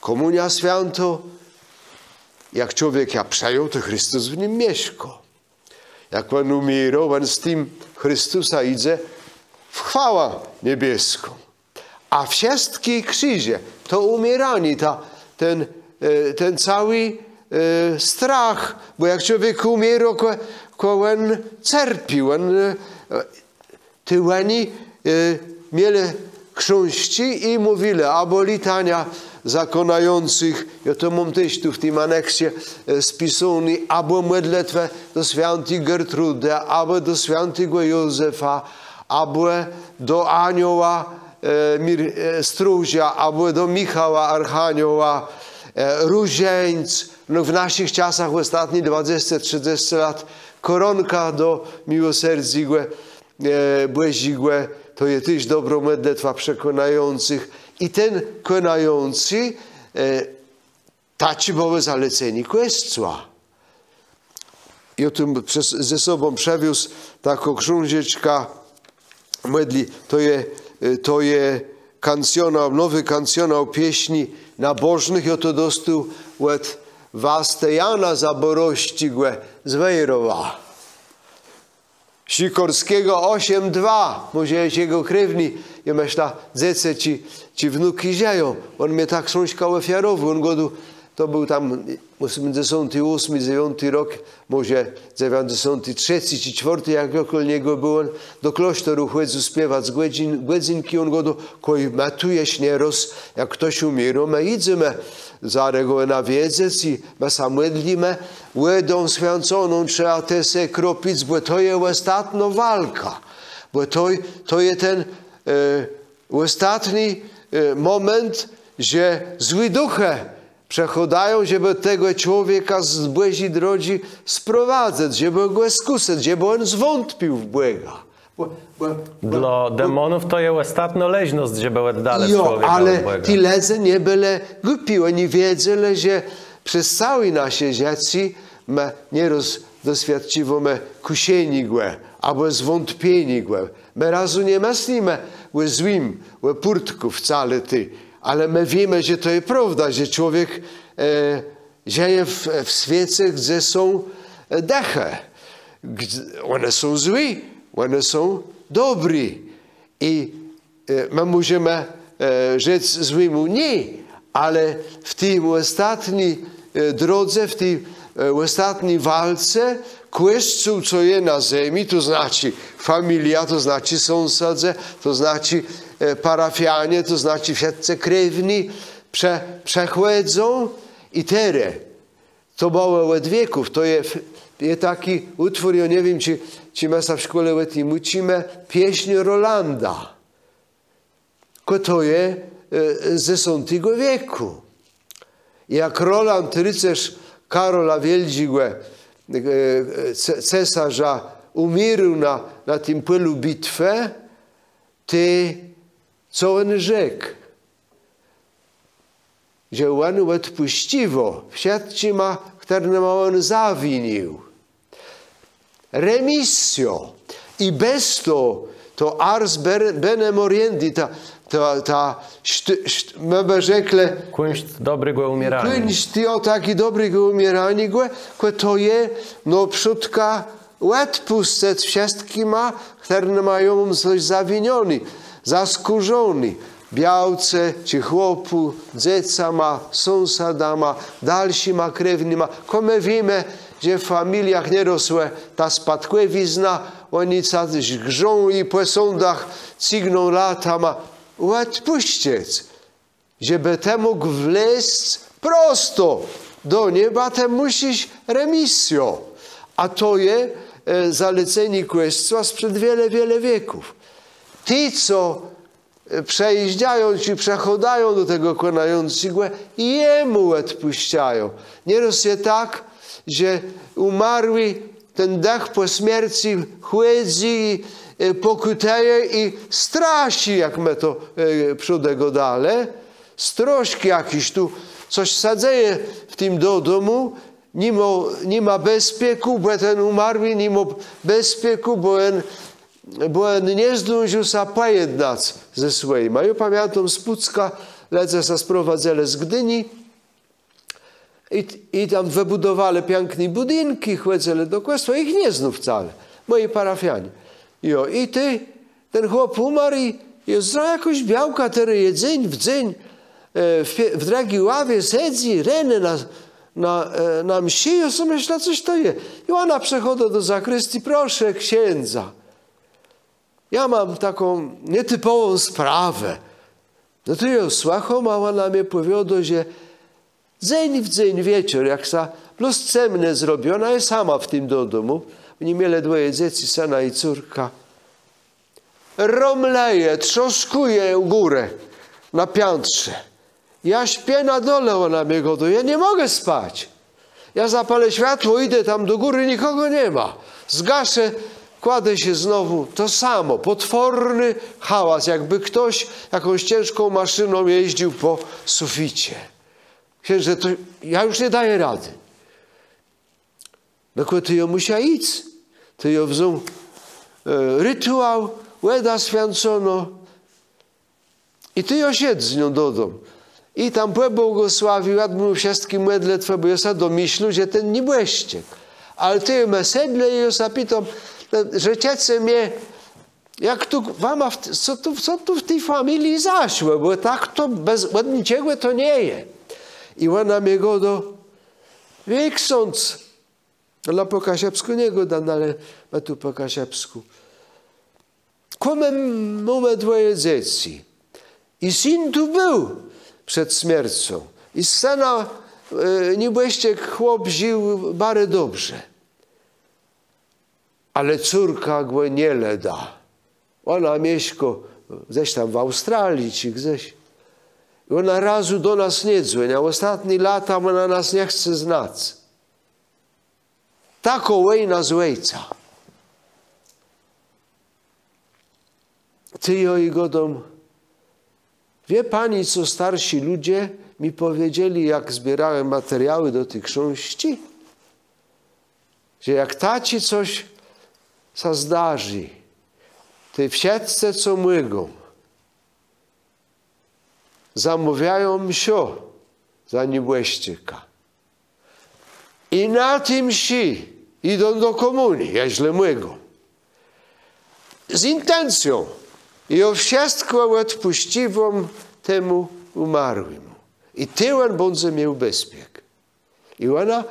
komunia święto. Jak człowiek przejął, to Chrystus w nim mieszka. Jak on umierał, on z tym Chrystusa idzie w chwałę niebieską. A wszystkie krzyże, to umieranie, ten cały strach, bo jak człowiek umierał, on cierpił, oni mieli książki i mówili, albo litania zakonających, ja to mam też tu w tym aneksie spisany, albo modlitwę do świętej Gertrudy, albo do świętego Józefa, albo do anioła Stróża, albo do Michała Archanioła, różańc. No w naszych czasach, w ostatnich 20-30 lat, koronka do miłosierdzigłe, błezigłe, to jest też dobra modlitwa przekonających. I ten konający taci były zaleceni Kościoła. Ja tu ze sobą przewiózł taką książeczkę modli. To jest kancjonał, nowy kancjonał pieśni nabożnych. Ja to dostał od Wastejana Zaborościgłe z Wejrowa. Sikorskiego 8-2, może jest jego krewni. Ja myślę, dzieci ci wnuki zieją. On mnie tak książka ofiarował. On godu, to był tam 88-9 rok, może 93 czy 4, jak okolo niego był on. Do klasztoru chodził śpiewać z godzinki. On godu, koj matujesz nieraz, jak ktoś umierał, my idziemy zarego nawiedzec i my się modlimy. Łydą święconą trzeba te se kropić, bo to jest ostatnia walka. Bo to jest ten ostatni moment, że złe duchy przechodają, żeby tego człowieka z Bożej drogi sprowadzać, żeby go skusać, żeby on zwątpił w Boga. Dla demonów to jest ostatnia leźność, żeby oddalać człowieka ale od Boga. ci ledze nie byli głupi. Oni wiedzieli, że przez całe nasze życie my nieraz doświadczymy kusieni głę, albo zwątpieni głę. My razu nie myślimy o złym, o purtku wcale ty, ale my wiemy, że to jest prawda, że człowiek żyje w świecie, gdzie są dechy. One są złe, one są dobre. I my możemy rzec złemu nie, ale w tym ostatniej drodze, w tej ostatniej walce, Kościół, co jest na ziemi, to znaczy familia, to znaczy sąsiedze, to znaczy parafianie, to znaczy wszyscy krewni, przechodzą i teraz. To było od wieków. To jest taki utwór, ja nie wiem, czy my się w szkole o tym uczymy, pieśń Rolanda. To jest ze X wieku. Jak Roland, rycerz Karola Wieldzigłe, cesarza, umierł na tym polu bitwy, ty co on rzekł? Że on odpuściło wszystkim, którym on zawinił. Remisjo. I bez to ars bene moriendi, my by rzekli, Kunszt dobrego umierania. kunszt o taki dobrego umierania, to jest no przodka odpuszczać wszystkim, którzy mają coś zawiniony, zaskurzony. Białce, czy chłopu, dziecama, sąsiadama, dalszyma krewnyma. My wiemy, że w familiach nie rosła ta spadkowizna oni coś grzą i po sądach cygną lata, ma odpuścić, żeby te mógł wleźć prosto do nieba, te musisz remisjo. A to jest zalecenie Królestwa sprzed wiele, wiele wieków. Ci, co przejeżdżają czy przechodają do tego konającego, jemu odpuszczają. Nieraz jest tak, że umarły, ten dech po śmierci chłodzi, pokuteje i straszy, jak my to przodego dale. Stroszki jakiś tu, coś sadzeje w tym domu, nie ma bezpieku, bo ten umarły nie ma bezpieku, bo on nie zdążył się pojednać ze swoim. A ja pamiętam z Pucka, lecę się sprowadzele z Gdyni i tam wybudowali piękne budynki, chodzili do kościoła, ich nie znów wcale, moi parafianie. I ten chłop umarł i za jakoś białka teraz jedzeń w dzień w drogiej ławie siedzi, reny na msi, ja sobie myślę, coś to jest. I ona przechodzi do zakrystii, proszę księdza, ja mam taką nietypową sprawę. No to ją słucham, a ona mnie powiada, że dzień w dzień wieczór, jak sa plus cemne zrobi, ona jest sama w tym domu, oni mieli dwoje dzieci, syna i córka, romleje, trzoskuje u górę na piętrze. Ja śpię na dole, ona mnie goduje, ja nie mogę spać. Ja zapalę światło, idę tam do góry, nikogo nie ma. Zgaszę, kładę się znowu, to samo, potworny hałas, jakby ktoś jakąś ciężką maszyną jeździł po suficie. Księże, to ja już nie daję rady. No kiedy ty ją musiał iść, ty ją wziął rytuał, łeda święcono i ty ją siedź z nią do domu. I tam błogosławił, ja mu wszystkim medletwę, bo ja się domyślił, że ten nie błeszczyk. Ale ty me sedle i ja się pytam, że ciece mnie, jak tu wama, co tu w tej familii zaszło, bo tak to bez niczego to nie jest. I ona mnie godo, wie ksiądz, dla po kasiapsku nie goda, ale ma tu po kasiapsku. Kome mamy dwoje dzieci. I syn tu był przed śmiercią. I syna niebłeściek chłop żył bardzo dobrze. Ale córka go nie leda. Ona mieszka gdzieś tam w Australii czy gdzieś. I ona razu do nas nie dzwoni, a ostatnie lata ona nas nie chce znać. Taką wojna z ojca. Ty i godom, wie pani, co starsi ludzie mi powiedzieli, jak zbierałem materiały do tych książki? Że jak taci coś się zdarzy, te wszyscy, co mogą, zamawiają msio za niebłeścika. I na tym msi idą do komunii, jeśli mogą. Z intencją i o wszystko odpuściwą temu umarłemu. I tyłem będzie miał bezpiek. I ona,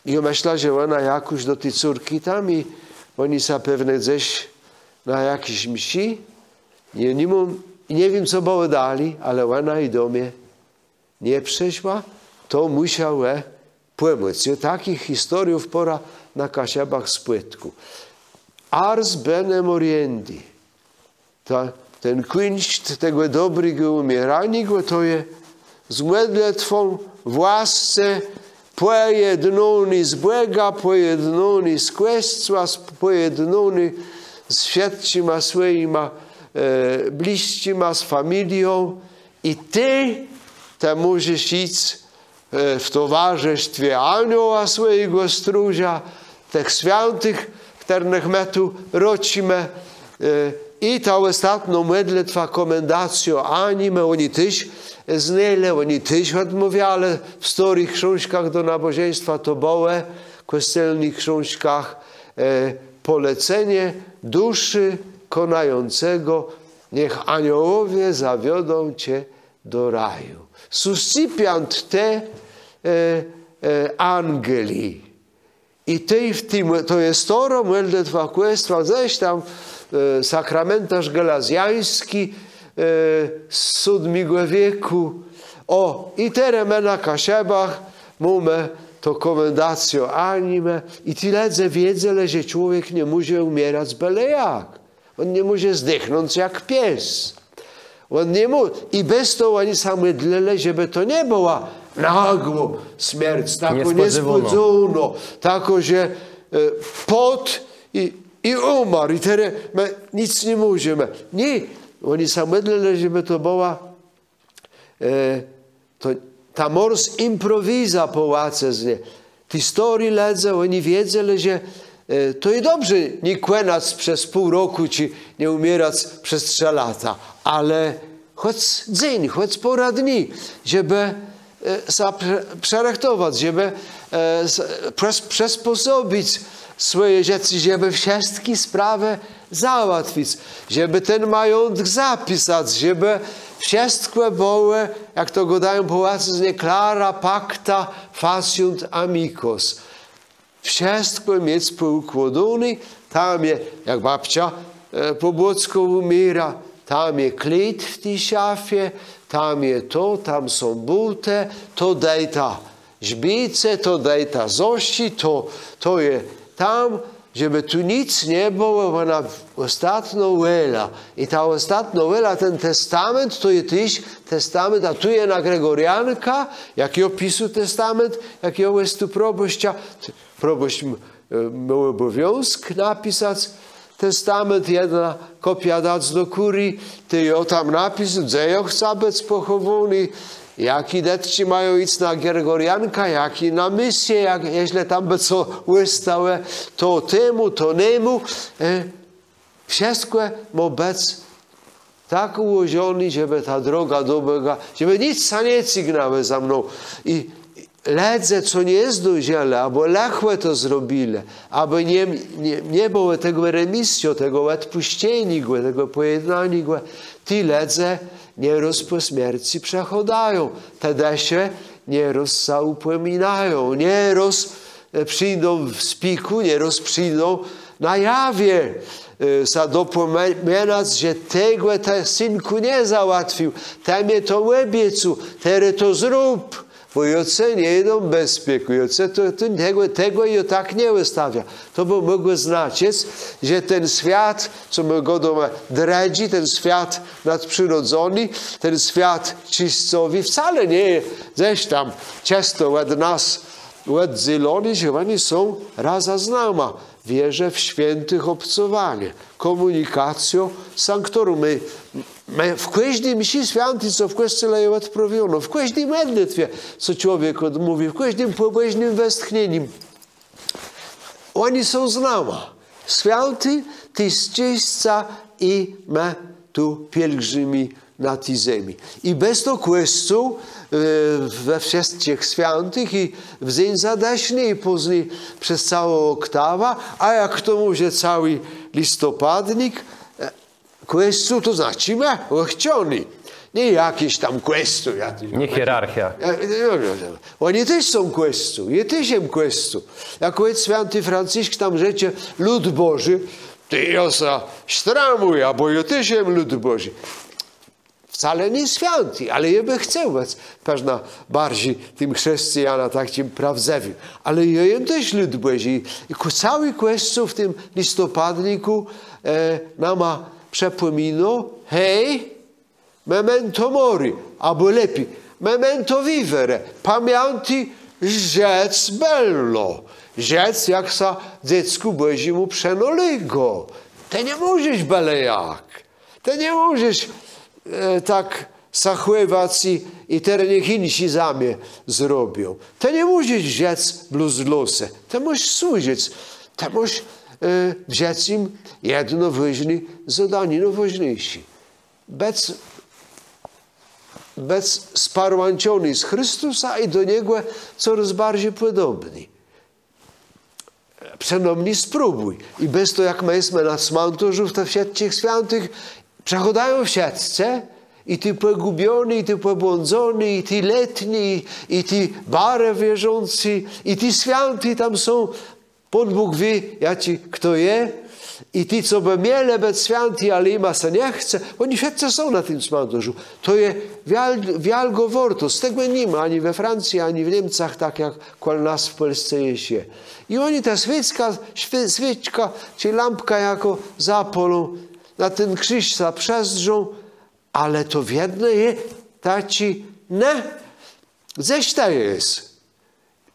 ja myślę, że ona jakoś do tej córki tam i oni są pewnie gdzieś na jakiejś msi. Nie wiem, co było dali, ale ona i do mnie nie przyszła, to musiała pomóc. Takich historiów pora na kasiabach z płytku. Ars bene moriendi. Ten kunst tego dobrego umierania, to jest z modlitwą w łasce pojednany z Boga, pojednany z Kościoła, pojednany z świadczyma swoima bliźnimi, z familią. I ty możesz iść w towarzystwie anioła swojego stróża, tych świętych, których my tu rodzimy. I ta ostatnia modlitwa, komendacjo anime, oni też znali, oni też odmawiali w starych książkach do nabożeństwa, to było w kościelnych książkach polecenie duszy konającego, niech aniołowie zawiodą cię do raju. Suscipiant te angeli. I w tym, to jest to, mwelde dwa questo, zaś tam sakramentarz galazjański z VII wieku. O, i teraz na Kaszebach mamy to komendacjo anime i tyle wiedzę, że człowiek nie może umierać byle jak. On nie może zdechnąć jak pies. On nie może. I bez tego oni sami dlele, żeby to nie była nagło śmierć, tako niespodziewono, tako, że i umarł, i teraz my nic nie możemy. Nie, oni sami dlele, żeby to była ta mors improwiza połace z niej. Historii ledzę, oni wiedzą, że to i dobrze nie kłenać przez pół roku, czy nie umierać przez 3 lata, ale choć dzień, choć pora dni, żeby przerechtować, żeby przysposobić swoje rzeczy, żeby wszystkie sprawy załatwić, żeby ten majątek zapisać, żeby wszystko było, jak to gadają Polacy, z clara pacta faciunt amicos. Wszystko mieć poukładane, tam jest, jak babcia po bocku umiera, tam jest klejt w tej szafie, tam jest to, tam są buty, to daj ta żbice, to daj ta zości, to jest tam, żeby tu nic nie było, ona ostatnio wela. I ta ostatnia wela, ten testament, to jest też testament, a tu jest na Gregorianka, jak ja piszę testament, jak ja jest tu proboszcza, proboszcz miał obowiązek napisać testament, jedna kopia dać do kurii, ty ją tam napisać, gdzie ja chcę być pochowany, jaki dzieci mają iść na Gregorianka, jaki na misję, jeśli tam by co ustałe, to temu, to nemu. Wszystko ma być tak ułożone, żeby ta droga dobiega, żeby nic nie cygnały za mną. I ledzę, co nie zdążyli, albo lechłe to zrobili, aby nie było tego remisji, tego odpuszczenia, tego pojednania, ty ledzę nieraz po śmierci przechodają, wtedy się nieraz zaupominają, nieraz przyjdą w spiku, nieraz przyjdą na jawie, zadopominać, że tego ten synku nie załatwił, tam je to obiecu, teraz to zrób. Bo joce nie idą bezpieku, joce tego i tak nie wystawia. To by mogło znaczyć, że ten świat, co my go doma dredzi, ten świat nadprzyrodzony, ten świat czystowy, wcale nie jest gdzieś tam często od nas oddzielony, że oni są raza z nami. Wierzę w świętych obcowanie, komunikacją sanctorum. My w każdej mszy świętej, co w kościele jest odprawiono, w każdej modlitwie, co człowiek odmówi, w każdym pobożnym westchnieniu, oni są z nami. Święty to jest czyśćca i my tu pielgrzymi na tej ziemi. I bez to Kościół we wszystkich świętych i w dzień zadaśny i później przez całą oktawę, a jak kto mówi cały listopadnik, Kościół to znaczy my, ochciony. Nie jakiś tam Kościół. Nie hierarchia. Oni też są Kościół, ja też jestem Kościół. Jak ojciec święty Franciszek tam rzeczy, lud Boży, ty josa stramuj, bo ja też jestem lud Boży. Wcale nie święty, ale ja by chciał być pewna bardziej tym chrześcijana, tak tym prawdziwym. Ale ja jem też lud Boży. I cały Kościół w tym listopadniku nam przypomina, hej, memento mori, albo lepiej, memento vivere, pamiętaj, rzec bello, rzec jak sa dziecku Bożemu przenolego. Ty nie możesz byle jak, ty nie możesz tak zachływać i teraz niech inni za mnie zrobią. Ty nie możesz rzec bluz losy, ty musisz służyć, ty musisz wziąć im jedno ważne zadanie, no ważniejsze. Być sparłączony z Chrystusa i do Niego coraz bardziej podobny. Przynajmniej spróbuj. I bez to, jak my jesteśmy na cmentarzu w tych wszystkich świętych, przechodają wszyscy, i ty pogubiony, i ty pobłądzony, i ty letni, i ty bare wierzący, i ty święty tam są Pan Bóg wie, kto je. I ci, co by mieli być święci, ale im się nie chce, oni wszyscy są na tym cmentarzu. To jest wielko warto. Z tego nie ma ani we Francji, ani w Niemczech, tak jak koło nas w Polsce jest. I oni ta świeczka, czy lampka jako zapolą, na ten krzyż zaprzestrzą, ale to wiedne jest, taci, nie, gdzieś to jest.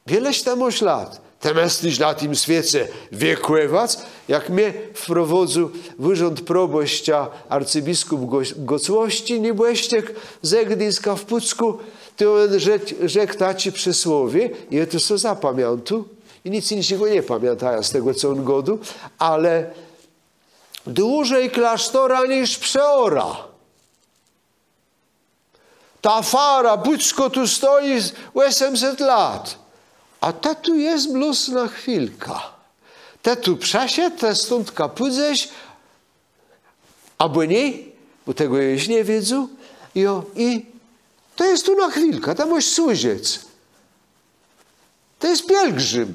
Wieleś tam lat. Temes na tym świecie wiekływać, jak mnie wprowadził w urząd proboszcza arcybiskup Gocłości Niebłeściek z Gdyńska w Pucku, to on rzekł taci przysłowie, i ja to sobie zapamiętu, i nic innego nie pamiętaję z tego, co on godu, ale dłużej klasztora niż przeora. Ta fara, Pucko tu stoi 800 lat. A ta tu jest blusna chwilka. Te tu przesiedł, te stąd kapudześ, albo nie, bo tego już nie wiedzą. I to jest tu na chwilkę, tam jest służec. To jest pielgrzym.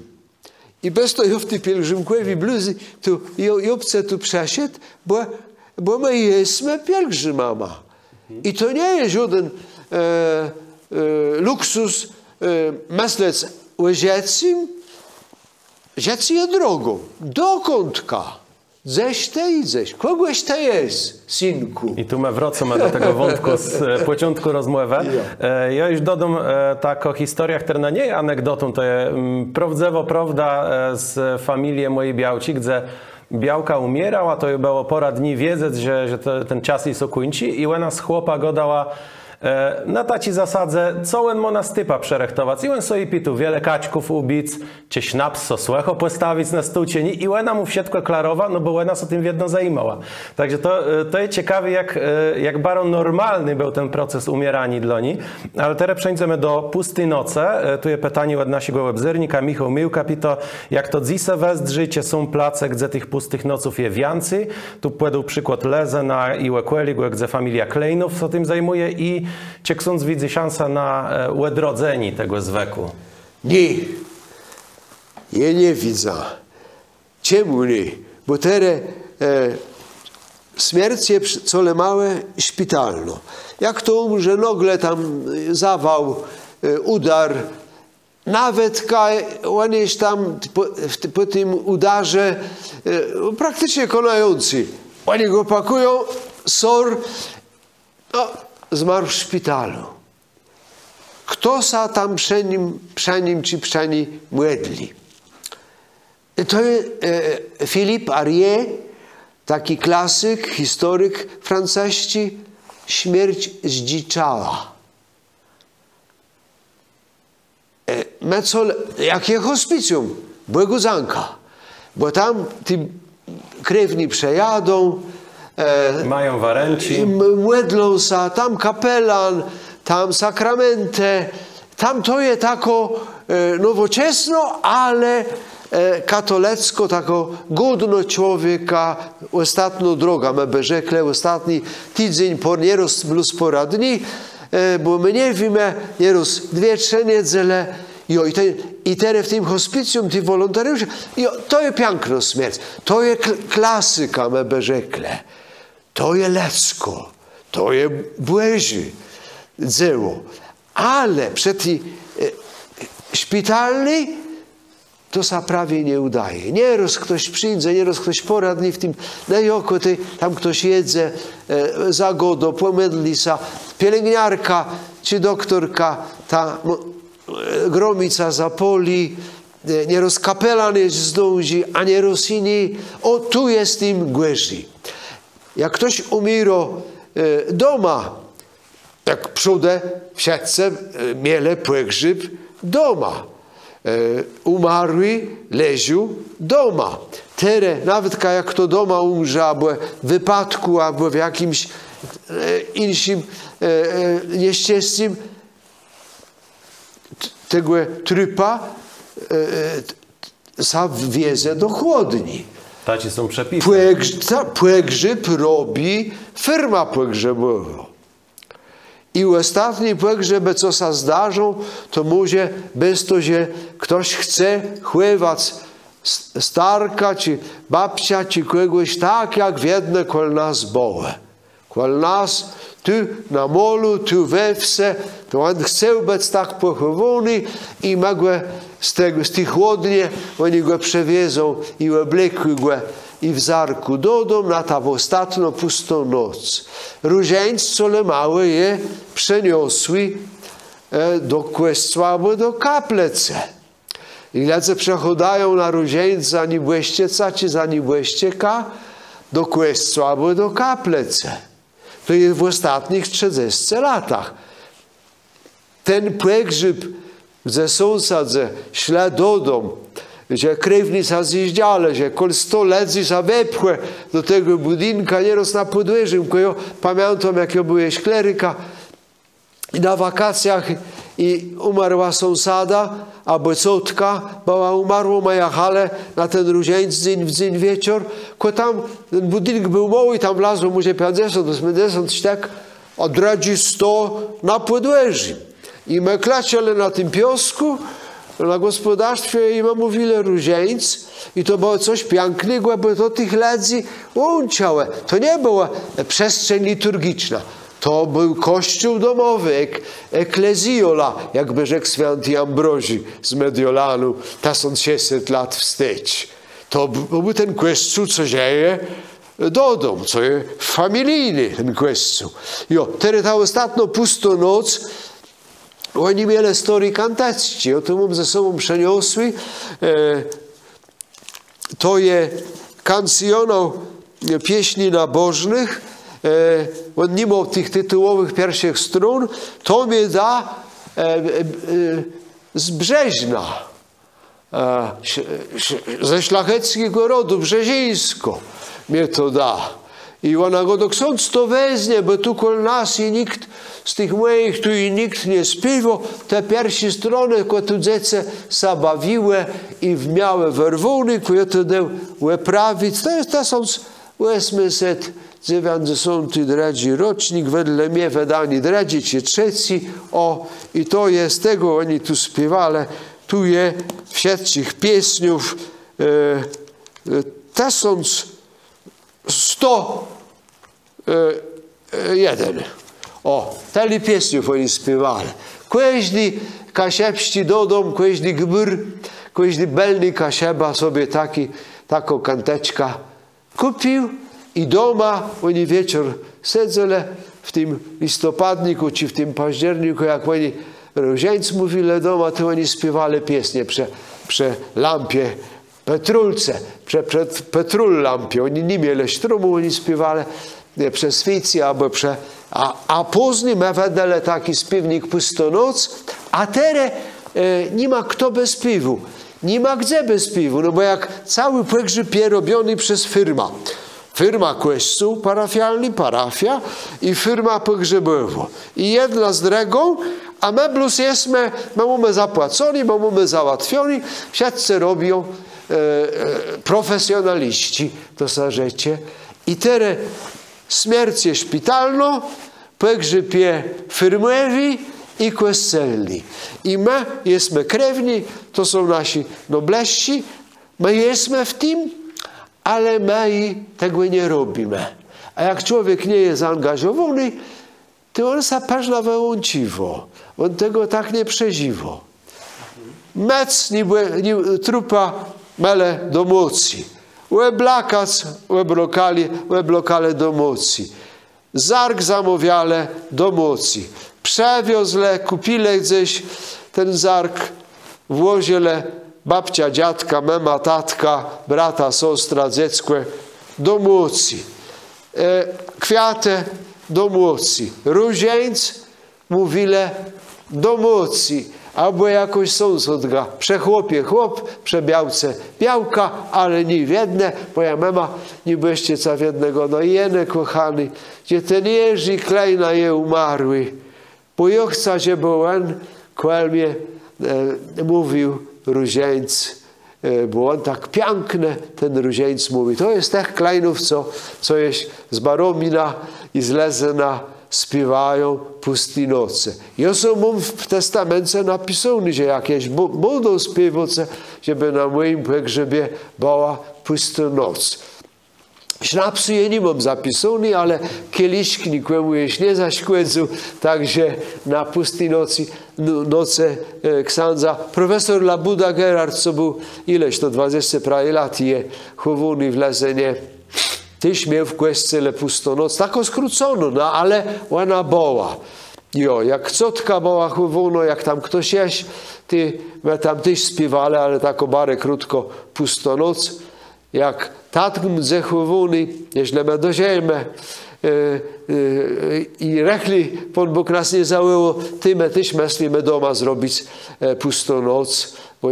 I bez tego w tej pielgrzymkowej bluzy, tu obce tu przesiedł, bo my jesteśmy pielgrzymama. I to nie jest żaden luksus myśleć o dziecim, dzieci jest drogą. Dokądka? Ześ te i ześ. Kogoś to jest, synku. I tu wracamy do tego wątku z początku rozmowy. Ja już dodam taką historię, która nie jest anegdotą, to jest prawda z familii mojej Białci, gdzie Białka umierała, to było pora dni wiedzieć, że ten czas jest kończy i ona z chłopa go dała na taci zasadze całen monastypa przerechtować. I on sobie pitu wiele kaczków ubić, czy sznaps sosłecho postawić na stucie. I ona mu wszystko klarowa, no bo ona się tym jedno zajmowała. Także to jest ciekawe, jak bardzo normalny był ten proces umierania dla niej. Ale teraz przejdziemy do pustej nocy. Tu jest pytanie od naszego webzernika Michał Miłka, pito, jak to dzisiaj wesdrzycie są place, gdzie tych pustych noców jest więcej. Tu podał przykład Lezena i Łekweli, gdzie familia Klejnów się tym zajmuje i czy ksiądz widzi szansę na odrodzenie tego zwieku? Nie. Ja nie widzę. Czemu nie? Bo teraz śmierć jest cole małe szpitalno. Jak to umrze, nagle tam zawał, udar, nawet on jest tam po tym udarze praktycznie konający. Oni go pakują, sor, no, zmarł w szpitalu. Kto sa tam przy nim czy przy niej młodli? To jest Philippe Arié, taki klasyk, historyk francuski, śmierć zdziczała. Jakie hospicjum? Błegodzanka. Bo tam ci krewni przejadą, mają waręci. Młodlą sa, tam kapelan, tam sakramente, tam to jest tako nowoczesno, ale katolecko, tako godno człowieka, ostatnio droga, my by rzekli, ostatni tydzień, nieraz plus pora dni, bo my nie wiemy, nieraz 2-3 niedziele, i teraz w tym hospicjum, ci wolontariusze, to jest piękna śmierć, to jest klasyka, my by rzekli. To jest lecko, to jest błęzy dzieło. Ale przed tym szpitalny to się prawie nie udaje. Nieraz ktoś przyjdzie, nieraz ktoś poradni w tym, tam ktoś jedzie, zagodo, pomydli się, pielęgniarka czy doktorka, ta gromica zapoli, nieraz kapelan jest zdąży, a nieraz inni, o tu jest im głęży. Jak ktoś umiera doma, jak przódę wszyscy mieli pogrzeb doma. Umarły leżą doma. Teraz, nawet jak to doma umrze, albo w wypadku, albo w jakimś innym nieszczęściem, tego trupa zawiezie do chłodni. Taci są przepisy. Pogrzeb robi firma pogrzebowa. I ostatni pogrzeby, co się zdarzą, to może bez to, że ktoś chce chływać starka, czy babcia, czy kogoś tak, jak w jedne kol nas bołe. Kol nas tu na molu, tu we wse, to on chce być tak pochowany i mogę z tych chłodnie, oni go przewiezą i oblekują go i w zarku do domu na ta ostatnią pustą noc. Różańce małe je przeniosły do kościoła albo do kaplece. I lecę przechodają na różańca, ani błeścieca, czy za ani błeścieka, do kościoła albo do kaplece. To jest w ostatnich 30 latach. Ten pogrzeb ze sąsiadze szle do domu, że krewnica zjeździale, że kol 100 lat się wepchłe do tego budynka, nieraz na podwórzu. Ja pamiętam, jak ja byłem kleryka i na wakacjach i umarła sąsiada, albo ciotka, była umarła moja hale na ten różańc w dzień wieczór, ko tam ten budynek był mały i tam wlazło może 50-80 sztek, a dradzi 100 na podwórzu. I my klaczali na tym piosku, na gospodarstwie i my mówili różańc i to było coś pięknego, bo to tych ludzi łączało. To nie była przestrzeń liturgiczna. To był kościół domowy, eklezjola, jakby rzekł święty Ambroży z Mediolanu 1600 lat wstecz. To był ten kościół, co dzieje do domu, co jest familijny ten kościół. Jo, teraz ta ostatnia pusta noc, oni mieli story kantacki, o tym ze sobą przeniosły. To jest kancjonał pieśni nabożnych. On nie miał tych tytułowych pierwszych stron. To mnie da z Brzeźna, ze szlacheckiego rodu, brzezińsko mnie to da. I ona go do ksiądz to weźmie, bo tu kol nas i nikt z tych moich tu i nikt nie śpiewał. Te pierwsze strony, które tu dzieci zabawiły i miały werwony, które to dały wyprawić. To jest 1892 rocznik, wedle mnie wydanie drugi czy trzeci. O, i to jest tego, oni tu śpiewali. Tu jest wszystkich pieśniów 1101. O, tyle pieśniów oni śpiewali. Każdy kasiepści do domu, każdy gbur, każdy belny kasieba sobie taką kanteczka kupił i doma oni wieczór siedzeli w tym listopadniku czy w tym październiku, jak oni różańc mówili doma, to oni śpiewali pieśnie przy lampie Petrulce, przed Petrul lampie. Oni nie mieli strumu, oni śpiewali przez świeci albo a później my wedle taki śpiewnik Pustonoc, a teraz nie ma kto bez śpiewu. Nie ma gdzie bez śpiewu, no bo jak cały pogrzeb jest robiony przez firma. Firma kościół parafialny, parafia i firma pogrzebowa. I jedna z drugą, a my plus jesteśmy, my mamy zapłaceni, my mamy załatwieni, wszyscy robią profesjonaliści, to są rzeczy. I teraz śmierć jest szpitalna, pogrzeb jest firmowy i kościelny. I my jesteśmy krewni, to są nasi nobleści, my jesteśmy w tym, ale my tego nie robimy. A jak człowiek nie jest zaangażowany, to on się paźna wyłączywo. On tego tak nie przeżywa. Mec nie trupa mele do mocy. Łeblakac łeblokale do mocy. Zark zamawiale do mocy. Przewiozle, kupile gdzieś ten zark, włoziele babcia, dziadka, mama, tatka, brata, siostra, dziecko do mocy. Kwiaty do mocy. Różańc mówile do mocy. Albo jakoś sąsiadka, przechłopie chłop, przebiałce białka, ale nie w jedne. Moja mama nie byście ca w jednego, no jene kochany, gdzie ten Jerzy Klejna je umarły. Bo ja chcę, żeby on mnie mówił różańc, bo on tak piękne ten różańc mówi. To jest tych Klejnów, co jest z Baromina i z Lezena śpiewają puste noce. Ja mam w testamencie napisane, że jakieś będą śpiewacze, żeby na moim pogrzebie była pusta noc. Sznapsu ja nie mam zapisany, ale kieliszki nikomu już nie zaśkłedzą, także na pustej noce księdza. Profesor Labuda Gerard, co był ileś to 20 prawie lat, je chowany w Lezenie, też miał w kościele pustą noc, taką skróconą, no, ale ona była. Jo, jak ciotka była chowana, jak tam ktoś jest, my tam też śpiewali, ale taką barę krótko pustą noc. Jak tatkom zachowany, jeśli my dojdziemy i rekli, Pan Bóg nas nie założył, my też myślimy doma zrobić pustą noc, bo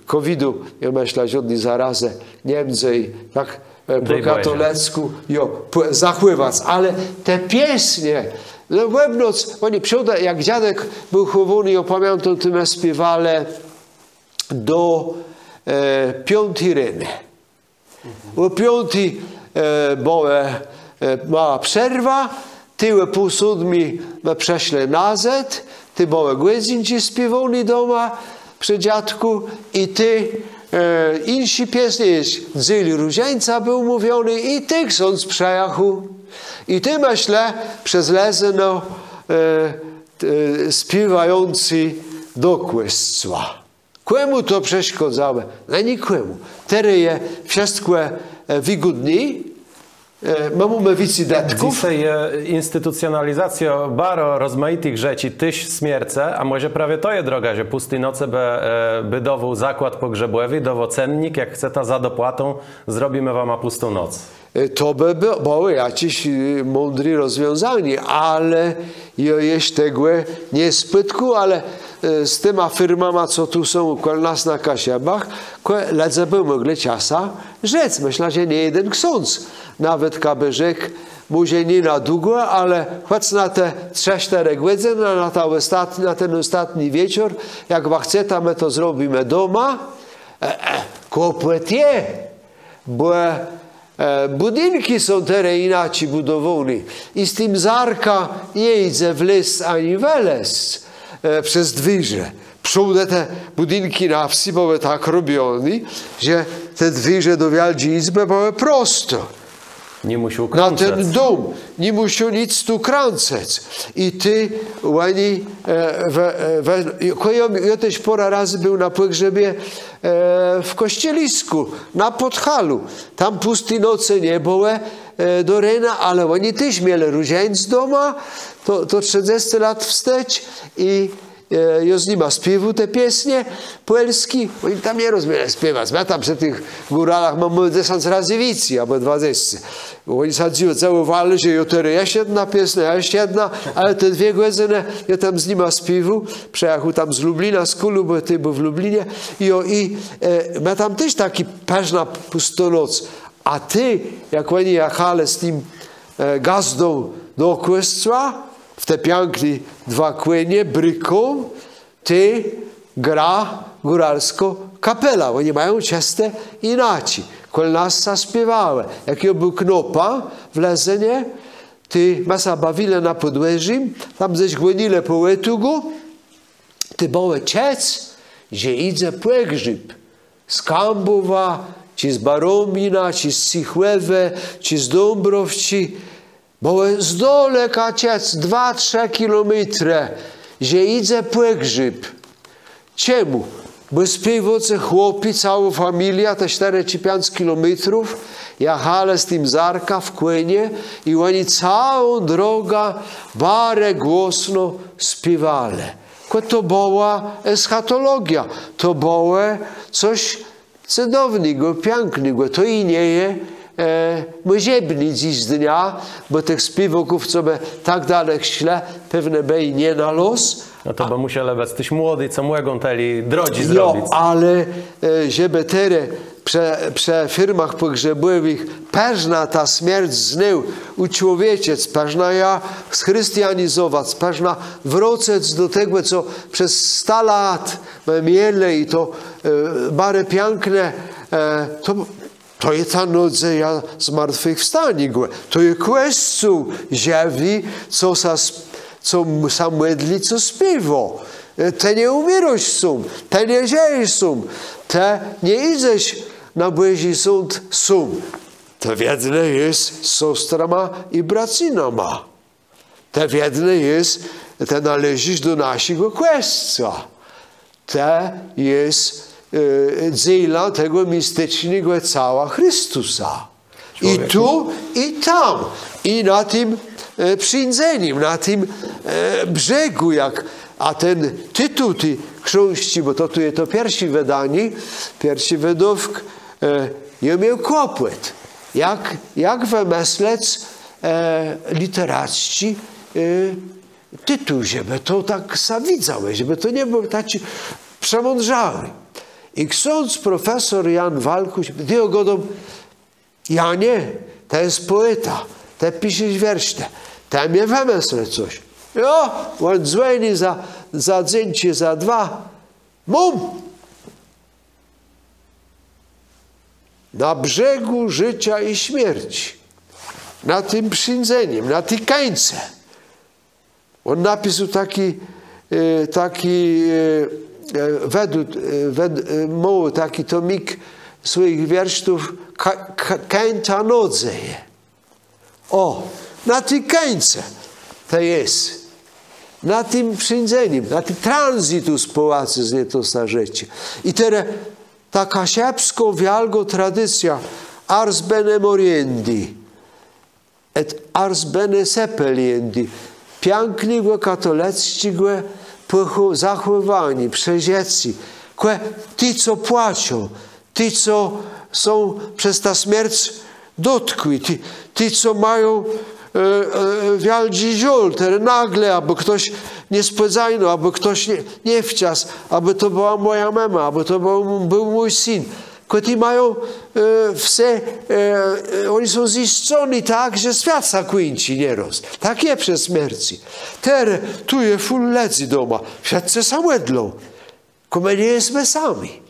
COVID-u, ja myślę, żadnej zarazy, Niemcy, tak po katolicku, zachowywać. Ale te pieśnie, no w noc, oni przychodzą, jak dziadek był chowany, ja pamiętam, to my śpiewali do 5 rano. O 5 była mała przerwa, tyły pół 7 my przeszli nazad, ty były godzinki śpiewali doma przy dziadku i ty insi pieśni, Dzyli Różańca był mówiony i ty ksiądz przejechał. I ty myślę, przez Lezeno śpiewający do kościoła. Komu to przeszkadzało? No nikomu. Teraz jest wszystko wygodnie. Mamy więcej datków. Dzisiaj jest instytucjonalizacja bardzo rozmaitych rzeczy, tyś śmierce, a może prawie to jest droga, że pustej nocy by dował zakład pogrzebowy, dował cennik, jak chce ta za dopłatą, zrobimy wam pustą noc. To by było jakieś mądre rozwiązanie, ale ja jest tego nie spytku, ale z tyma firmama, co tu są koło nas na Kasiebach, ledze by mogli czasa rzec. Myślę, że nie jeden ksiądz. Nawet kaby rzekł, może nie na długo, ale choć na te 3-4 godziny, na ten ostatni wieczór, jak chce, to my to zrobimy doma. Kłopot jest, bo budynki są teraz inaczej budowane i z tym zarka nie idzie w les ani w les przez dwierze. Przód te budynki na wsi były tak robione, że te dwierze do wielkiej izby były prosto. Nie musiał na kręcać. ten dom, nie musiał nic tu kręcać. I ty, oni, ja też pora razy był na pogrzebie w kościelisku, na Podhalu. Tam pustej nocy nie było do rana, ale oni też mieli różańc doma, to 30 lat wstecz i ja z nima śpiewał te pieśnie polskie. Oni tam nie rozumieli śpiewać. Ja tam przy tych góralach mam 10 razy więcej, albo 20. Oni sadziły całą walę, że ja teraz jeszcze jedna pieśnia, jeszcze jedna, ale te 2 godziny ja tam z nima śpiewał. Przejechał tam z Lublina, z Kulu, bo ty był w Lublinie. I ja tam też taki peżna pustonoc. A ty, jak oni jechali z tym gazdą do kościoła, w te piękne 2 kłenie, bryką, ty gra góralsko kapela. Oni mają często inaczej. Koło nas zaśpiewały. Jak ja był knopa w Lezenie, ty masa bawile na podłeży, tam ześ głonile po łetugu, ty było czec, że idzie pogrzeb z Kambowa, czy z Baromina, czy z Cichłewe, czy z Dąbrowci. Bo z daleka ciec 2-3 kilometry, że idzie pogrzeb. Czemu? Bo śpiewacy chłopi, cała familia, te 4 czy 5 kilometrów, jechali z tym zarka w kłenie i oni całą drogę bardzo głośno śpiewali. To była eschatologia, to było coś cudownego, pięknego. To i nie jest możebny dziś dnia, bo tych śpiewaków, co by tak daleko szli, pewnie by i nie na los. No to by musieli być tyś młody, co mogą teli drodzy zrobić. Ale żeby teraz przy firmach pogrzebowych peżna ta śmierć znał uczłowieczec, peżna ja schrystianizować, peżna wrócić do tego, co przez 100 lat mieli i to bardzo piękne, to to jest ta nadzieja zmartwychwstania. To jest kwestia zjawi, co sam medli, co śpiewa. Te nie umierasz są, te nie żyjesz są, te nie idziesz na Boży sąd są. To wiedne jest z siostrama i bracinama. To wiedne jest, te należysz do naszego kwestia. To jest dzieła tego mistycznego ciała Chrystusa. I tu, i tam. I na tym przyjęciu, na tym brzegu, a ten tytuł tej książki, bo to jest to pierwsze wydanie, pierwszy wydawca, nie miał kłopot. Jak wymyśleć literacki tytuł, żeby to tak zawidzały, żeby to nie był taki przemądrzały. I ksiądz profesor Jan Walkuś, ty ogodą, Janie, to jest poeta, to piszesz wiersze, to mnie wymyślę coś. Jo, on dzwoni za dzień czy za dwa. Mum! Na brzegu życia i śmierci, na tym przyjęciu, na tej końcu. On napisał mały taki tomik swoich wierszów, Końca nadzieje. O, na tej końcu to jest. Na tym przyjęciu, na tym tranzytu z pałacu z nieto życie. I teraz taka siebska wielka tradycja ars bene moriendi et ars bene sepeliendi. Pięknego katolickiego zachowani, przezieci. Ci, co płaczą, ci, co są przez ta śmierć dotkli, ci, co mają wielki żal, nagle, aby ktoś niespodzianie, aby ktoś nie wczas, aby to była moja mama, aby to był mój syn. Ci mają oni są zniszczeni tak, że świat zakończy nieraz. Tak jest przez śmierci. Teraz tu jest full ledzi doma, wszyscy samedlą. My nie jesteśmy sami.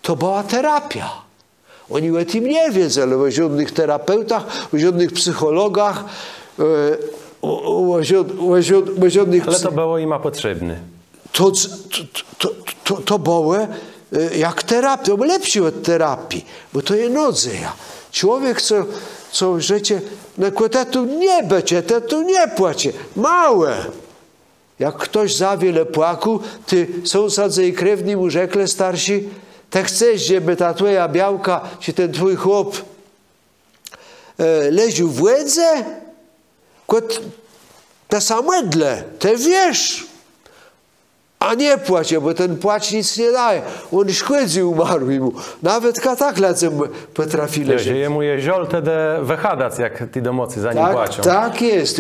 To była terapia. Oni o tym nie wiedzą, ale o żadnych terapeutach, o żadnych psychologach, o żadnych... Ale to było im potrzebne. To było jak terapia, to lepsze od terapii, bo to jest nadzieja. Człowiek, co życie, na tu nie będzie, tu nie płaci. Małe. Jak ktoś za wiele płakał, ty sąsiadze i krewni mu rzekle starsi, tak chcesz, żeby ta twoja białka, czy ten twój chłop leził w łedze? Te samedle, te wiesz. A nie płacie, bo ten płacz nic nie daje. On szkłedzi umarł mu. Nawet kataklacem potrafi leżeć. Jemu jest żol wtedy wychadać, jak ty do mocy za nim płaczą. Tak jest.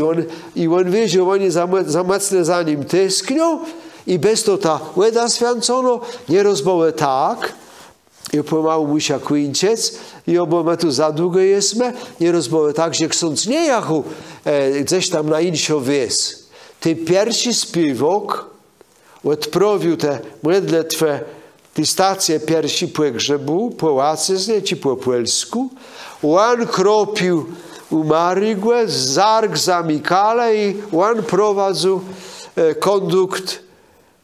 I on wie, że oni za mocno za nim tęsknią i bez to ta łeda święcono, nie rozmowę tak, i pomału musia kończyć, i obo my tu za długo jesteśmy, nie rozmowę tak, że ksiądz nie jechał gdzieś tam na inszą wieś. Ty pierwszy śpiewok odprawił te modlitwy, te stacje pierwsi po grzebu, po łacyznie, czy po polsku. On kropił umarłe, zarg zamykale i on prowadził kondukt.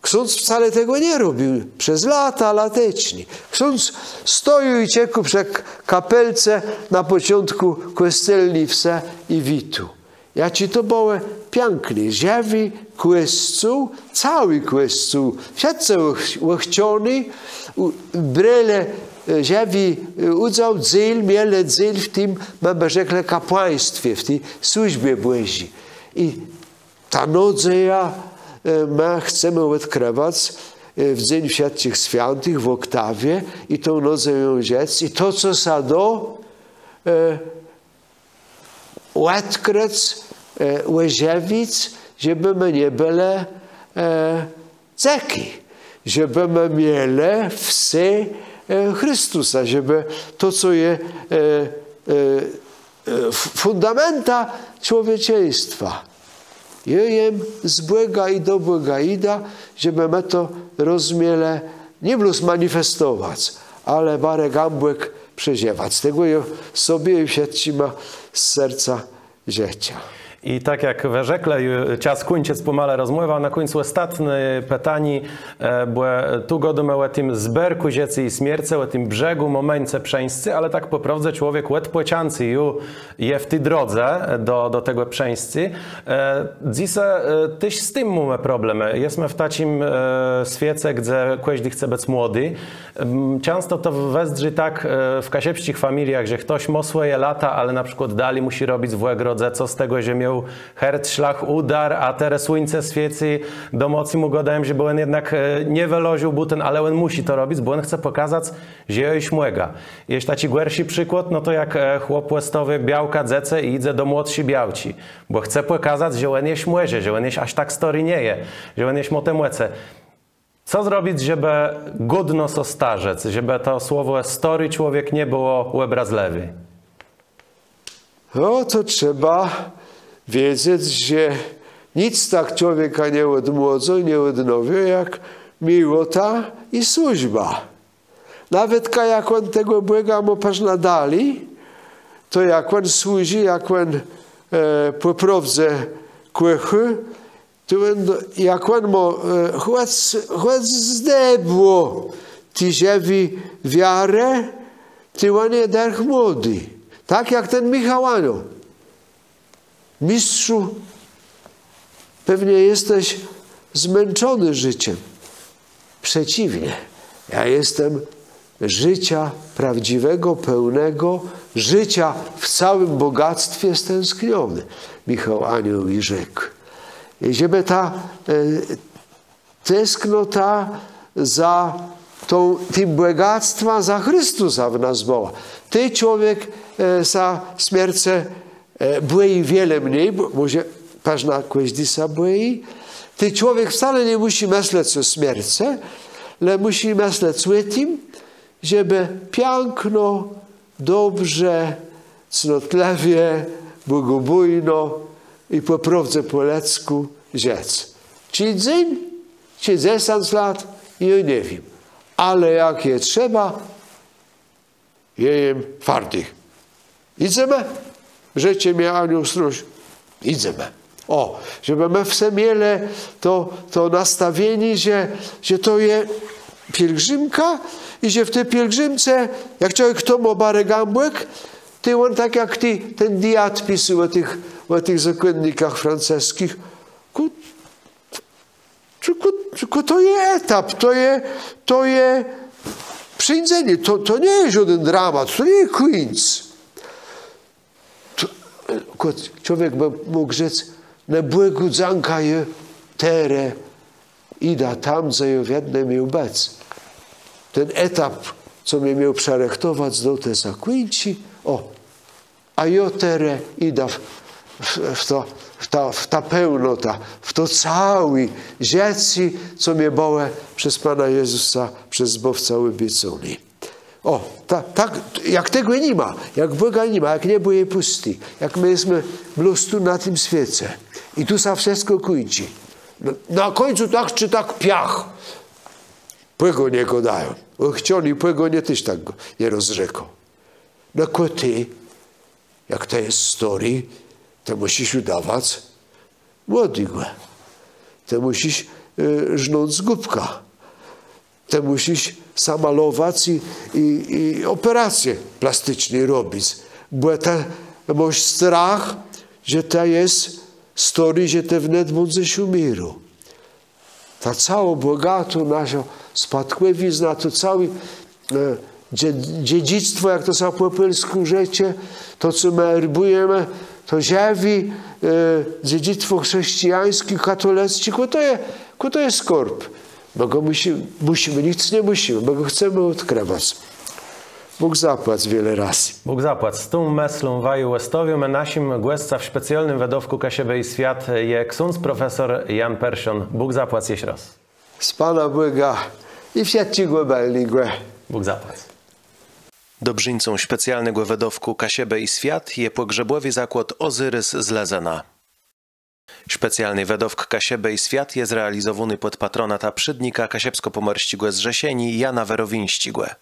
Ksiądz wcale tego nie robił. Przez lata lateczni. Ksiądz stoił i ciekł przy kapelce na początku kostelni wse i witu. Ja ci to było pięknie. Zjawi kwestiu, cały kwestiu. Wszyscy chcieli, brele zjawi udział dziel, mieli dziel w tym, mamy rzekle, kapłaństwie, w tej służbie Bożej. I ta nadzieja my chcemy odkrywać w Dzień Wszystkich Świętych, w oktawie, i tą nadzieją rzec. I to, co się da, odkryć, używić, żeby my nie byli ceki, żeby my mieli wse Chrystusa, żeby to, co jest fundamenta człowieczeństwa, jem z Boga i do Boga ida, żeby my to rozumieli, nie było manifestować, ale barek ambłek przeżywać. Z tego ja sobie i wszystkim ma z serca życia. I tak jak we rzekle czas kończyć pomale rozmowa, na końcu ostatnie pytanie, bo tu godimy o tym zberku dzieci i śmierce, o tym brzegu, momencie przeńscy, ale tak po prawdzie człowiek łed płeciancy je w tej drodze do tego przeńscy. Dzisiaj też z tym mamy problemy. Jesteśmy w takim świecie, gdzie każdy chce być młody. Często to wesdrzy tak w kasiepskich familiach, że ktoś ma swoje lata, ale na przykład dalej musi robić w drodze, co z tego, że miał hert, szlach, udar, a teraz słońce świeci, do mocy mu godają, żeby on jednak nie wyloził buten, ale on musi to robić, bo on chce pokazać, że jest młega. Jeśli taki gorszy przykład, no to jak chłop łestowy białka dzece i idzie do młodsi białci, bo chce pokazać, że on jest młeże, że on jest aż tak story nie je, że on jest motem łece. Co zrobić, żeby godno so starzec, żeby to słowo story człowiek nie było łebrazlewy? No to trzeba wiedzieć, że nic tak człowieka nie odmłodza i nie odnawia, jak miłota i służba. Nawet jak on tego Boga mu nadali, to jak on służy, jak on poprawdze kłechy, to jak on mu choć zdebło ty żywi wiarę, to on jest tak młody. Tak jak ten Michał Anioł. Mistrzu, pewnie jesteś zmęczony życiem. Przeciwnie, ja jestem życia prawdziwego, pełnego, życia w całym bogactwie stęskniony. Michał Anioł i rzekł. I żeby ta tęsknota za tym bogactwa za Chrystusa w nas była. Ty człowiek za śmierce boi wiele mniej, bo może każda kiedyś boi. Ty człowiek wcale nie musi myśleć o śmierce, ale musi myśleć o tym, żeby piękno, dobrze, cnotliwie, bogobójno i po prawdzie po lecku rzec. Czy dzień, czy 10 lat, ja nie wiem. Ale jak je trzeba, jem twardych. Idziemy? Życie mnie Anioł stróż. Idziemy. O, żeby my w mieli to nastawienie, że to jest pielgrzymka i że w tej pielgrzymce, jak człowiek to ma parę gambłek, to on tak jak ten diat pisał o tych zakonnikach francuskich, to jest etap, to jest przyjęcie, to nie jest żaden dramat, to nie jest koniec. Człowiek by mógł rzec, na błegu dzanka je tere, ida tam, za je w jednym miał bec. Ten etap, co mnie miał przerechtować, do te zakończy, a jo tere ida w ta pełnota, w to cały rzeczy, co mnie było przez Pana Jezusa, przez Zbawcę obiecony. Tak, jak tego nie ma, jak Boga nie ma, jak niebo jest pusty, jak my jesteśmy blustu na tym świecie. I tu się wszystko kończy. Na końcu tak czy tak piach. Płego nie go dają. Chcieli płego nie też tak go nie rozrzekł. No ty, jak to jest story, to musisz udawać młodego. To musisz żnąć z głupka. To musisz samalować i operacje plastyczne robić. Bo masz strach, że to jest story, że to wnet będzie się umiru. Ta cała bogato nasza spadkowizna, to całe dziedzictwo, jak to się po polsku rzecie, to co my erbujemy, to zjawi dziedzictwo chrześcijańskie, katolickie, to jest skarb. Bo go musimy, nic nie musimy, bo go chcemy odkrywać. Bóg zapłać wiele razy. Bóg zapłać. Z tą myślą waju Westowiu, my naszym gościa w specjalnym wydawku Kasiebę i Świat je ksiądz profesor Jan Persion. Bóg zapłać jeszcze raz. Z Pana Boga i wszystkie głębelnigłe. Bóg zapłać. Dobrzyńcą specjalnego wydawku Kasiebę i Świat je pogrzebowy zakład Ozyrys z Lezena. Specjalny wydawk Kasiebę i Świat jest realizowany pod patronata przydnika Kasiepsko-Pomorścigłe z Rzesieni Jana Werowińścigłe.